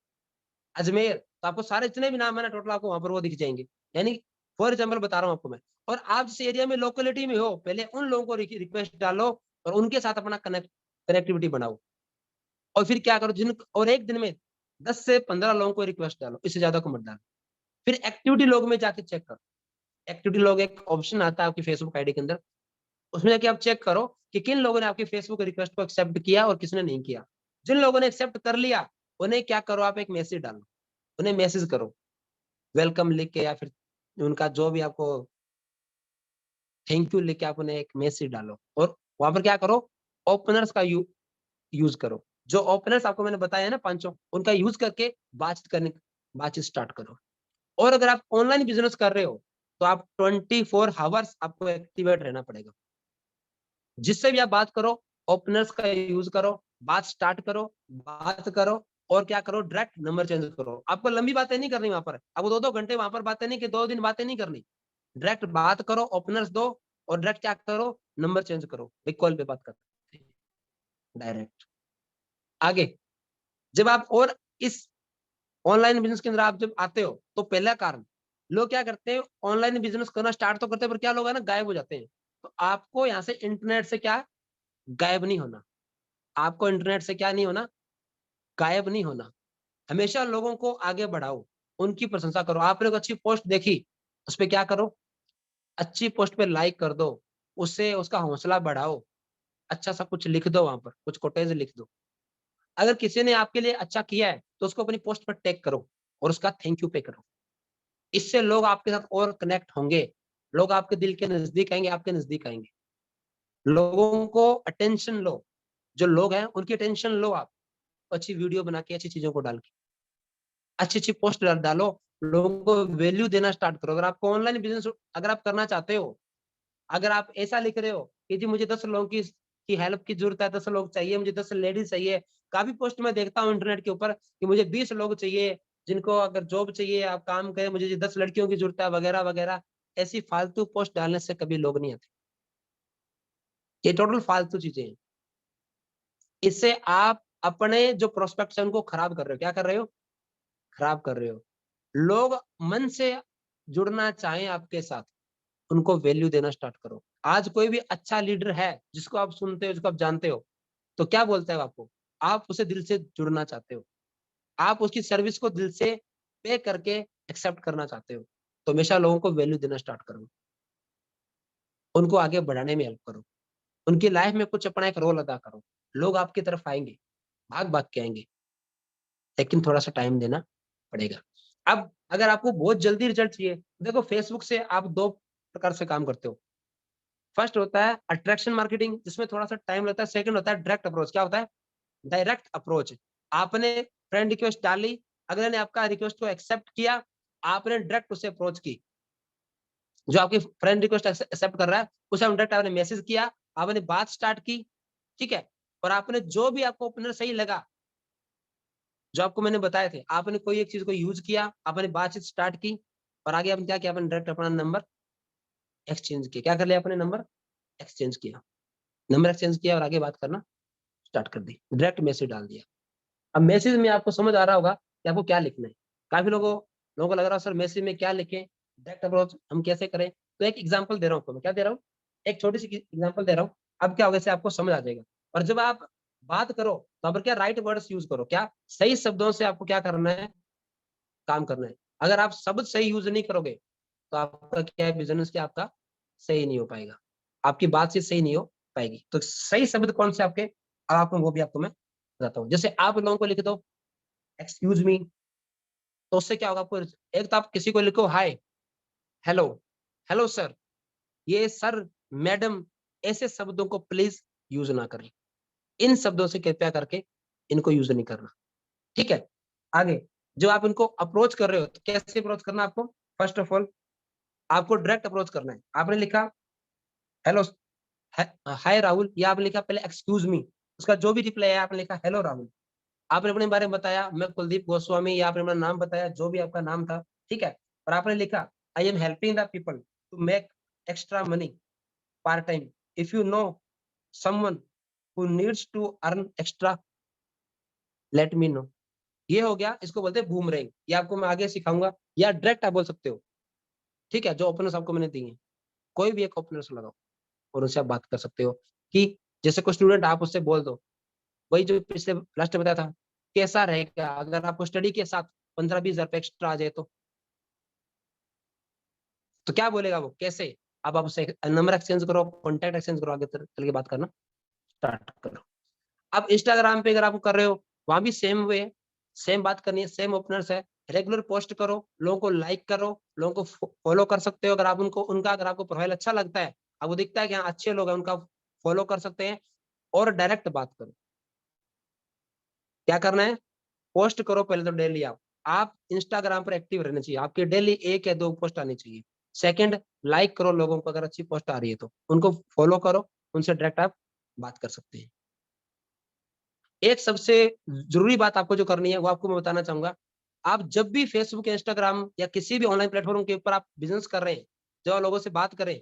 अजमेर, तो आपको सारे जितने भी नाम है ना टोटल आपको वहां पर वो दिख जाएंगे। यानी फॉर एग्जाम्पल बता रहा हूँ आपको मैं। और आप जिस एरिया में लोकेलिटी में हो, पहले उन लोगों को रिक्वेस्ट डालो और उनके साथ अपना कनेक्टिविटी बनाओ। और फिर क्या करो, जिन और एक दिन में 10 से 15 लोगों को रिक्वेस्ट डालो, इससे ज्यादा को मत डालो। फिर एक्टिविटी लॉग में जाके चेक करो। एक्टिविटी लॉग एक ऑप्शन आता है आपकी फेसबुक आईडी के अंदर, उसमें जाके आप चेक करो कि किन लोगों ने आपकी फेसबुक रिक्वेस्ट को एक्सेप्ट किया और किसने नहीं किया। जिन लोगों ने एक्सेप्ट कर लिया उन्हें क्या करो, आप एक मैसेज डालो, उन्हें मैसेज करो वेलकम लिख के, या फिर उनका जो भी आपको थैंक यू लिख के आप उन्हें एक मैसेज डालो। और वहां पर क्या करो, ओपनर्स का यूज करो। जो ओपनर्स आपको मैंने बताया है ना पांचों, उनका यूज करके बातचीत स्टार्ट करो। और अगर आप ऑनलाइन बिजनेस कर रहे हो तो आप 24 आवर्स आपको एक्टिवेट रहना पड़ेगा। जिससे भी आप बात करो, ओपनर्स का यूज करो, बात स्टार्ट करो, बात करो। और क्या करो, डायरेक्ट नंबर चेंज करो। आपको लंबी बातें नहीं करनी वहां पर, आपको 2-2 घंटे वहां पर बातें नहीं, कि 2 दिन बातें नहीं करनी। डायरेक्ट बात करो, ओपनर्स दो, और डायरेक्ट क्या करो, नंबर चेंज करो, एक कॉल पे बात करते हैं डायरेक्ट। आगे जब आप और इस ऑनलाइन बिजनेस के अंदर आप जब आते हो, तो पहला कारण, लोग क्या करते हैं, ऑनलाइन बिजनेस करना स्टार्ट तो करते हैं पर क्या लोग है ना गायब हो जाते हैं। तो आपको यहाँ से इंटरनेट से क्या गायब नहीं होना। आपको इंटरनेट से क्या नहीं होना, गायब नहीं होना। हमेशा लोगों को आगे बढ़ाओ, उनकी प्रशंसा करो। आपने एक अच्छी पोस्ट देखी, उस पर क्या करो, अच्छी पोस्ट पे लाइक कर दो, उससे उसका हौसला बढ़ाओ। अच्छा सा कुछ लिख दो, वहां पर कुछ कोटेज लिख दो। अगर किसी ने आपके लिए अच्छा किया है तो उसको अपनी पोस्ट पर टैग करो और उसका थैंक यू पे करो। इससे लोग आपके साथ और कनेक्ट होंगे, लोग आपके दिल के नजदीक आएंगे, आपके नजदीक आएंगे। लोगों को अटेंशन लो, जो लोग हैं उनकी अटेंशन लो आप, अच्छी वीडियो बना के, अच्छी चीजों को डाल के, अच्छी अच्छी पोस्ट डालो, लोगों को वैल्यू देना स्टार्ट करो। अगर आपको ऑनलाइन बिजनेस अगर आप करना चाहते हो, अगर आप ऐसा लिख रहे हो कि जी मुझे 10 लोगों की हेल्प की जरूरत है, 10 लोग चाहिए मुझे, 10 लेडीज चाहिए। काफी पोस्ट में देखता हूँ इंटरनेट के ऊपर कि मुझे 20 लोग चाहिए जिनको अगर जॉब चाहिए, आप काम करें, मुझे 10 लड़कियों की जरूरत है, वगैरह वगैरह। ऐसी फालतू पोस्ट डालने से कभी लोग नहीं आते। ये टोटल फालतू चीजें हैं। इससे आप अपने जो प्रोस्पेक्ट है उनको खराब कर रहे हो। क्या कर रहे हो, खराब कर रहे हो। लोग मन से जुड़ना चाहें आपके साथ, उनको वैल्यू देना स्टार्ट करो। आज कोई भी अच्छा लीडर है जिसको आप सुनते हो, जिसको आप जानते हो, तो क्या बोलता है आपको, आप उसे दिल से जुड़ना चाहते हो, आप उसकी सर्विस को दिल से पे करके एक्सेप्ट करना चाहते हो। तो हमेशा लोगों को वैल्यू देना स्टार्ट करो, उनको आगे बढ़ाने में हेल्प करो, उनकी लाइफ में कुछ अपना एक रोल अदा करो। लोग आपकी तरफ आएंगे, भाग भाग के आएंगे, लेकिन थोड़ा सा टाइम देना पड़ेगा। अब अगर आपको बहुत जल्दी रिजल्ट चाहिए, देखो फेसबुक से आप 2 प्रकार से काम करते हो। फर्स्ट होता है अट्रैक्शन मार्केटिंग, जिसमें थोड़ा सा टाइम लगता है। सेकंड होता है डायरेक्ट अप्रोच। क्या होता है, डायरेक्ट अप्रोच। आपने फ्रेंड रिक्वेस्ट डाली, अगले ने आपका रिक्वेस्ट को एक्सेप्ट किया, आपने डायरेक्ट उसे अप्रोच की। जो आपकी फ्रेंड रिक्वेस्ट एक्सेप्ट कर रहा है उसे डायरेक्ट आपने मैसेज किया, आपने बात स्टार्ट की, ठीक है। और आपने जो भी आपको ओपनर सही लगा, जो आपको मैंने बताए थे, आपने कोई एक चीज को यूज किया, आपने बातचीत स्टार्ट की और आगे आपने क्या किया, आपने डायरेक्ट अपना नंबर एक्सचेंज किया। क्या कर लिया आपने, नंबर एक्सचेंज किया, नंबर एक्सचेंज किया और आगे बात करना स्टार्ट कर दी, डायरेक्ट मैसेज डाल दिया। अब मैसेज में आपको समझ आ रहा होगा कि आपको क्या लिखना है। काफी लोगों को लग रहा है सर मैसेज में क्या लिखें, डायरेक्ट अप्रोच हम कैसे करें। तो एक एग्जांपल दे रहा हूँ आपको, मैं क्या दे रहा हूँ, एक छोटी सी एग्जांपल दे रहा हूँ। अब क्या होगा, इससे आपको समझ आ जाएगा। और जब आप बात करो तो आप क्या राइट वर्ड्स यूज करो, क्या सही शब्दों से आपको क्या करना है, काम करना है। अगर आप शब्द सही यूज नहीं करोगे तो आपका क्या है, बिजनेस क्या आपका सही नहीं हो पाएगा, आपकी बातचीत सही नहीं हो पाएगी। तो सही शब्द कौन से आपके, अब आपको वो भी आपको मैं बताता हूँ। जैसे आप लोगों को लिख दो एक्सक्यूज मी, तो उससे क्या होगा आपको, एक तो आप किसी को लिखो हाय, हेलो, हेलो सर, ये सर, मैडम, ऐसे शब्दों को प्लीज यूज ना करें। इन शब्दों से कृपया करके इनको यूज नहीं करना, ठीक है। आगे जो आप इनको अप्रोच कर रहे हो, तो कैसे अप्रोच करना है आपको, फर्स्ट ऑफ ऑल आपको डायरेक्ट अप्रोच करना है। आपने लिखा हेलो, हाय राहुल, या आपने लिखा पहले एक्सक्यूज मी, उसका जो भी रिप्लाई है आपने लिखा हेलो राहुल। आपने अपने बारे में बताया, मैं कुलदीप गोस्वामी, या आपने अपना नाम बताया, जो भी आपका नाम था, ठीक है। और आपने लिखा I am helping the people to make extra money part time, if you know someone who needs to earn extra, let me know. ये हो गया, इसको बोलते हैं बूमरैंग। ये आपको मैं आगे सिखाऊंगा, या डायरेक्ट आप बोल सकते हो, ठीक है। जो ओपनर्स आपको मैंने दिए हैं, कोई भी एक ओपनर्स लगाओ और उनसे आप बात कर सकते हो। कि जैसे कोई स्टूडेंट, आप उससे बोल दो, वही जो पिछले लास्ट में बताया था, कैसा रहेगा अगर आपको स्टडी के साथ 15-20 हज़ार एक्स्ट्रा आ जाए तो क्या बोलेगा वो, कैसे। अब आप उससे नंबर एक्सचेंज करो, कॉन्टैक्ट एक्सचेंज करो, आगे चल के बात करना स्टार्ट करो। अब इंस्टाग्राम पे अगर आप कर रहे हो, वहां भी सेम वे, सेम बात करनी है, सेम ओपनर्स है। रेगुलर पोस्ट करो, लोगों को लाइक करो, लोगों को फॉलो कर सकते हो। अगर आप उनका अगर आपको प्रोफाइल अच्छा लगता है, आपको दिखता है कि हाँ अच्छे लोग हैं, उनका फॉलो कर सकते हैं। और डायरेक्ट बात करो। क्या करना है, पोस्ट करो पहले तो डेली। आप इंस्टाग्राम पर एक्टिव रहना चाहिए, आपके डेली 1 या 2 पोस्ट आनी चाहिए। सेकंड, लाइक करो लोगों को, अगर अच्छी पोस्ट आ रही है तो उनको फॉलो करो, उनसे डायरेक्ट आप बात कर सकते हैं। एक सबसे जरूरी बात आपको जो करनी है वो आपको मैं बताना चाहूंगा। आप जब भी फेसबुक, इंस्टाग्राम या किसी भी ऑनलाइन प्लेटफॉर्म के ऊपर आप बिजनेस कर रहे हैं, जब लोगों से बात करें,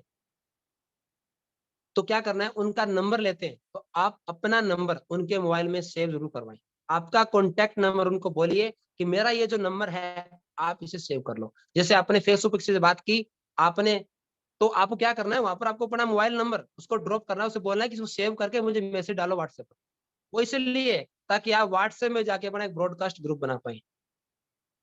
तो क्या करना है, उनका नंबर लेते हैं तो आप अपना नंबर उनके मोबाइल में सेव जरूर करवाएं। आपका कॉन्टैक्ट नंबर उनको बोलिए कि मेरा ये जो नंबर है आप इसे सेव कर लो। जैसे आपने फेसबुक से बात की आपने, तो आपको क्या करना है, वहां पर आपको अपना मोबाइल नंबर उसको ड्रॉप करना है, उसे बोलना है कि इसको सेव करके मुझे मैसेज डालो व्हाट्सएप पर। वो इसलिए ताकि आप व्हाट्सएप में जाके अपना एक ब्रॉडकास्ट ग्रुप बना पाए,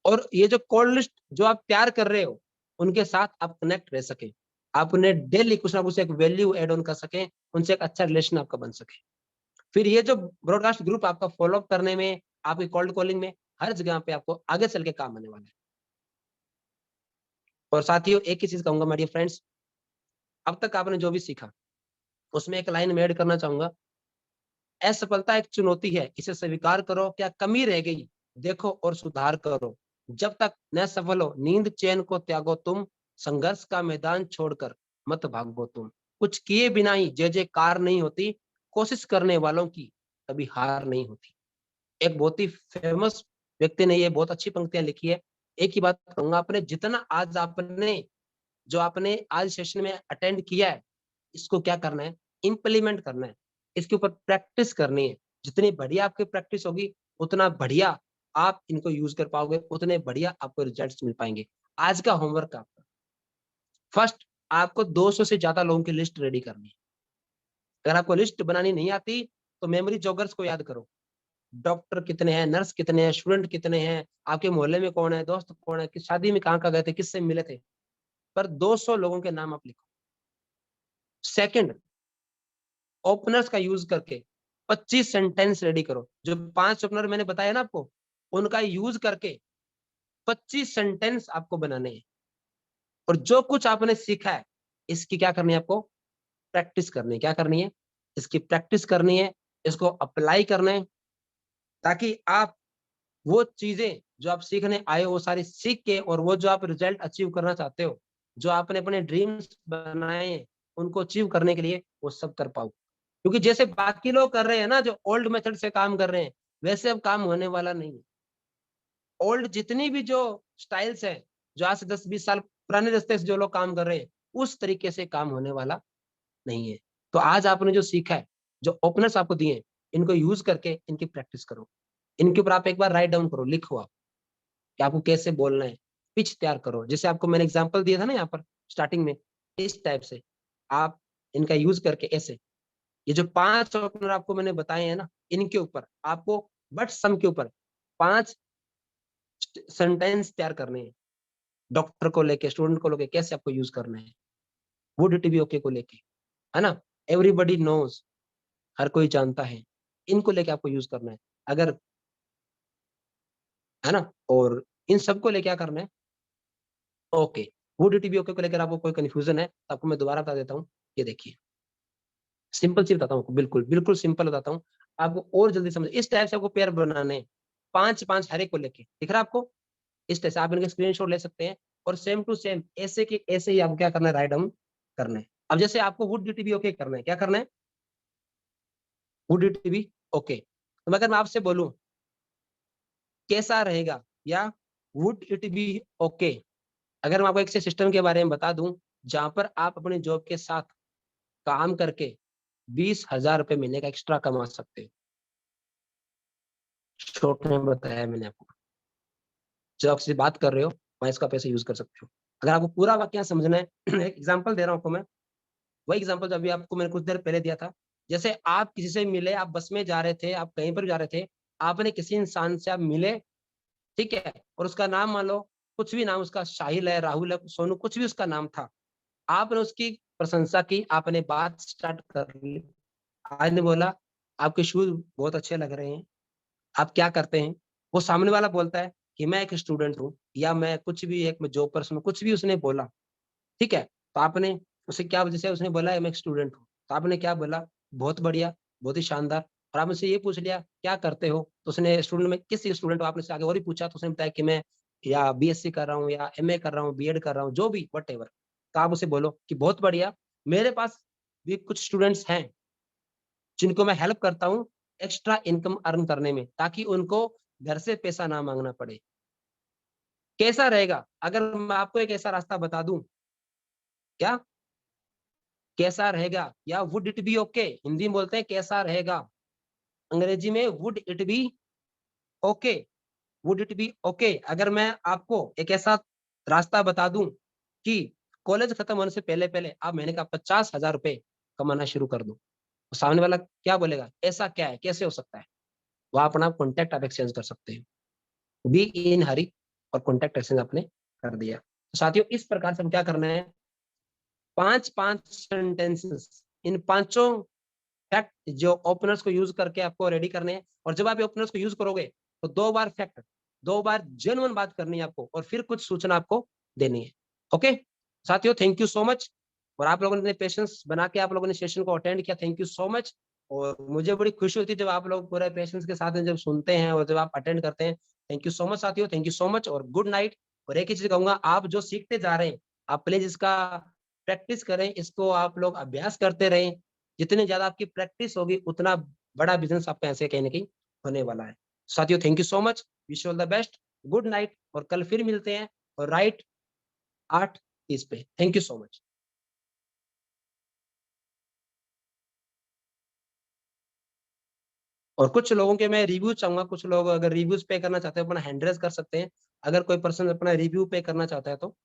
और ये जो कॉल लिस्ट जो आप तैयार कर रहे हो, उनके साथ आप कनेक्ट रह सके, आप उन्हें डेली कुछ ना कुछ एक वैल्यू एड ऑन कर सके, उनसे एक अच्छा रिलेशन आपका बन सके। फिर ये जो ब्रॉडकास्ट ग्रुप आपका फॉलो अप करने में, आपकी कोल्ड कॉलिंग में, हर जगह पे आपको आगे चल के काम आने वाला है। और साथियों एक ही चीज कहूंगा माय डियर फ्रेंड्स, अब तक आपने जो भी सीखा उसमें एक लाइन में ऐड करना चाहूंगा, असफलता एक चुनौती है, इसे स्वीकार करो, क्या कमी रह गई देखो और सुधार करो, जब तक न सफल हो नींद चैन को त्यागो तुम, संघर्ष का मैदान छोड़कर मत भागो तुम, कुछ किए बिना ही जय जयकार नहीं होती, कोशिश करने वालों की कभी हार नहीं होती। एक बहुत ही फेमस व्यक्ति ने ये बहुत अच्छी पंक्तियां लिखी है। एक ही बात कहूंगा, आपने जितना आज आपने जो आपने आज सेशन में अटेंड किया है, इसको क्या करना है, इम्प्लीमेंट करना है, इसके ऊपर प्रैक्टिस करनी है। जितनी बढ़िया आपकी प्रैक्टिस होगी, उतना बढ़िया आप इनको यूज कर पाओगे, उतने बढ़िया आपको रिजल्ट्स मिल पाएंगे। आज का होमवर्क आपका, फर्स्ट, आपको 200 से ज्यादा लोगों की लिस्ट रेडी करनी है। अगर आपको लिस्ट बनानी नहीं आती तो मेमोरी जॉगर्स को याद करो, डॉक्टर कितने हैं, नर्स कितने हैं, स्टूडेंट कितने हैं, आपके मोहल्ले में कौन है, दोस्त कौन है, किस शादी में कहाँ गए थे, किससे मिले थे, पर 200 लोगों के नाम आप लिखो। सेकंड, ओपनर्स का यूज करके 25 सेंटेंस रेडी करो। जो 5 ओपनर मैंने बताया ना आपको, उनका यूज करके 25 सेंटेंस आपको बनाने हैं। और जो कुछ आपने सीखा है, इसकी क्या करनी है आपको, प्रैक्टिस करनी है। क्या करनी है, इसकी प्रैक्टिस करनी है, इसको अप्लाई करना है, ताकि आप वो चीजें जो आप सीखने आए हो वो सारी सीख के, और वो जो आप रिजल्ट अचीव करना चाहते हो, जो आपने अपने ड्रीम्स बनाए हैं, उनको अचीव करने के लिए वो सब कर पाओ। क्योंकि जैसे बाकी लोग कर रहे हैं ना, जो ओल्ड मेथड से काम कर रहे हैं, वैसे अब काम होने वाला नहीं है। ओल्ड जितनी भी जो स्टाइल्स है, जो आज से 10-20 साल पुराने रास्ते से जो लोग काम कर रहे हैं, उस तरीके से काम होने वाला नहीं है। तो आज आपने जो सीखा है, जो ओपनर्स आपको दिए हैं, इनको यूज करके इनकी प्रैक्टिस करो। इनके ऊपर आप एक बार राइट डाउन करो, लिखो आप कि आपको कैसे बोलना है, पिच तैयार करो। जैसे आपको मैंने एग्जांपल दिया था ना यहाँ पर स्टार्टिंग में, इस टाइप से आप इनका यूज करके ऐसे, ये जो 5 ओपनर आपको मैंने बताए हैं ना, इनके ऊपर आपको बट सम के ऊपर 5 सेंटेंस तैयार करने हैं। डॉक्टर को लेके, स्टूडेंट को लेके कैसे आपको यूज करना है, वुड इट बी ओके को लेके, है ना, एवरीबडी नोज, हर कोई जानता है, इनको लेके आपको यूज करना है। अगर, है ना, और इन सबको लेके क्या करना है, okay, would it be okay को लेकर आपको कोई कंफ्यूजन है तो आपको मैं दोबारा बता देता हूँ। ये देखिए, सिंपल सी बताता हूँ आपको, बिल्कुल बिल्कुल सिंपल बताता हूँ आपको और जल्दी समझ। इस टाइप से आपको पेयर बनाने हैं, 5-5 हर एक को लेके, दिख रहा है आपको? इस तरह से आप इनके स्क्रीनशॉट ले सकते हैं और सेम टू सेम ऐसे के ऐसे ही आपको क्या करना है, राइट डाउन करना है। अब जैसे आपको वुड इट बी ओके करना है, क्या करना है, वुड इट बी ओके। तो अगर मैं आपसे बोलूं कैसा रहेगा, या वुड इट बी ओके, अगर मैं आपको एक सिस्टम के बारे में बता दूं जहां पर आप अपने जॉब के साथ काम करके 20,000 रुपए महीने का एक्स्ट्रा कमा सकते हैं। शॉर्ट में बताया मैंने आपको, जब आपसे बात कर रहे हो वहां इसका पैसे यूज कर सकते हो। अगर आपको पूरा वाक्य समझना है एक एग्जांपल दे रहा हूँ आपको मैं, वही एग्जांपल जो अभी आपको मैंने कुछ देर पहले दिया था। जैसे आप किसी से मिले, आप बस में जा रहे थे, आप कहीं पर जा रहे थे, आपने किसी इंसान से आप मिले, ठीक है, और उसका नाम मान लो, कुछ भी नाम उसका, साहिल है, राहुल है, सोनू, कुछ भी उसका नाम था, आपने उसकी प्रशंसा की, आपने बात स्टार्ट कर ली। आज ने बोला आपके शूज बहुत अच्छे लग रहे हैं, आप क्या करते हैं? वो सामने वाला बोलता है कि मैं एक स्टूडेंट हूँ, या मैं कुछ भी, एक मैं जॉब पर्सन हूँ, कुछ भी उसने बोला, ठीक है। तो आपने उसे क्या, जैसे उसने बोला मैं एक स्टूडेंट हूँ, तो आपने क्या बोला, बहुत बढ़िया, बहुत ही शानदार। और आपने ये पूछ लिया क्या करते हो, तो उसने स्टूडेंट में किस स्टूडेंट हो, आपने से आगे और भी पूछा, तो उसने बताया कि मैं या बीएससी कर रहा हूँ, या एमए कर रहा हूँ, बीएड कर रहा हूँ, जो भी वट एवर। तो आप उसे बोलो कि बहुत बढ़िया, मेरे पास भी कुछ स्टूडेंट्स हैं जिनको मैं हेल्प करता हूँ एक्स्ट्रा इनकम अर्न करने में, ताकि उनको घर से पैसा ना मांगना पड़े। कैसा रहेगा अगर मैं आपको एक ऐसा रास्ता बता दूं, क्या कैसा रहेगा, या would it be okay, Hindi में बोलते हैं कैसा रहेगा, अंग्रेजी में would it be okay. Would it be okay अगर मैं आपको एक ऐसा रास्ता बता दूं कि कॉलेज खत्म होने से पहले पहले आप महीने का 50,000 रुपए कमाना शुरू कर दो, तो सामने वाला क्या बोलेगा, ऐसा क्या है, कैसे हो सकता है? वो अपना कॉन्टेक्ट आप एक्सचेंज कर सकते हैं, बी इन हरी, और कॉन्टेक्ट एक्सचेंज आपने कर दिया। तो साथियों, इस प्रकार से हम क्या करना है, 5-5 सेंटेंसेस, इन पांचों फैक्ट जो ओपनर्स को यूज करके आपको रेडी करने हैं। और जब आप ओपनर्स को यूज करोगे तो 2 बार फैक्ट, 2 बार जेन्युइन बात करनी है आपको, और फिर कुछ सूचना आपको देनी है। ओके साथियों, थैंक यू सो मच। और आप लोगों ने पेशेंस बना के आप लोगों ने सेशन को अटेंड किया, थैंक यू सो मच। और मुझे बड़ी खुशी होती है जब आप लोग पूरे पेशेंस के साथ जब सुनते हैं और जब आप अटेंड करते हैं। थैंक यू सो मच साथियों, थैंक यू सो मच, और गुड नाइट। और एक ही चीज कहूंगा, आप जो सीखते जा रहे हैं, आप प्लीज इसका प्रैक्टिस करें, इसको आप लोग अभ्यास करते रहें। जितनी ज्यादा आपकी प्रैक्टिस होगी उतना बड़ा बिजनेस आपका ऐसे कहीं ना कहीं होने वाला है। साथियों, thank you so much, wish all the best, good night, और कल फिर मिलते हैं, और राइट 8:30 पे। Thank you so much. और कुछ लोगों के मैं रिव्यू चाहूंगा, कुछ लोग अगर रिव्यूज पे करना चाहते हैं अपना हैंड रेज कर सकते हैं, अगर कोई पर्सन अपना रिव्यू पे करना चाहता है तो।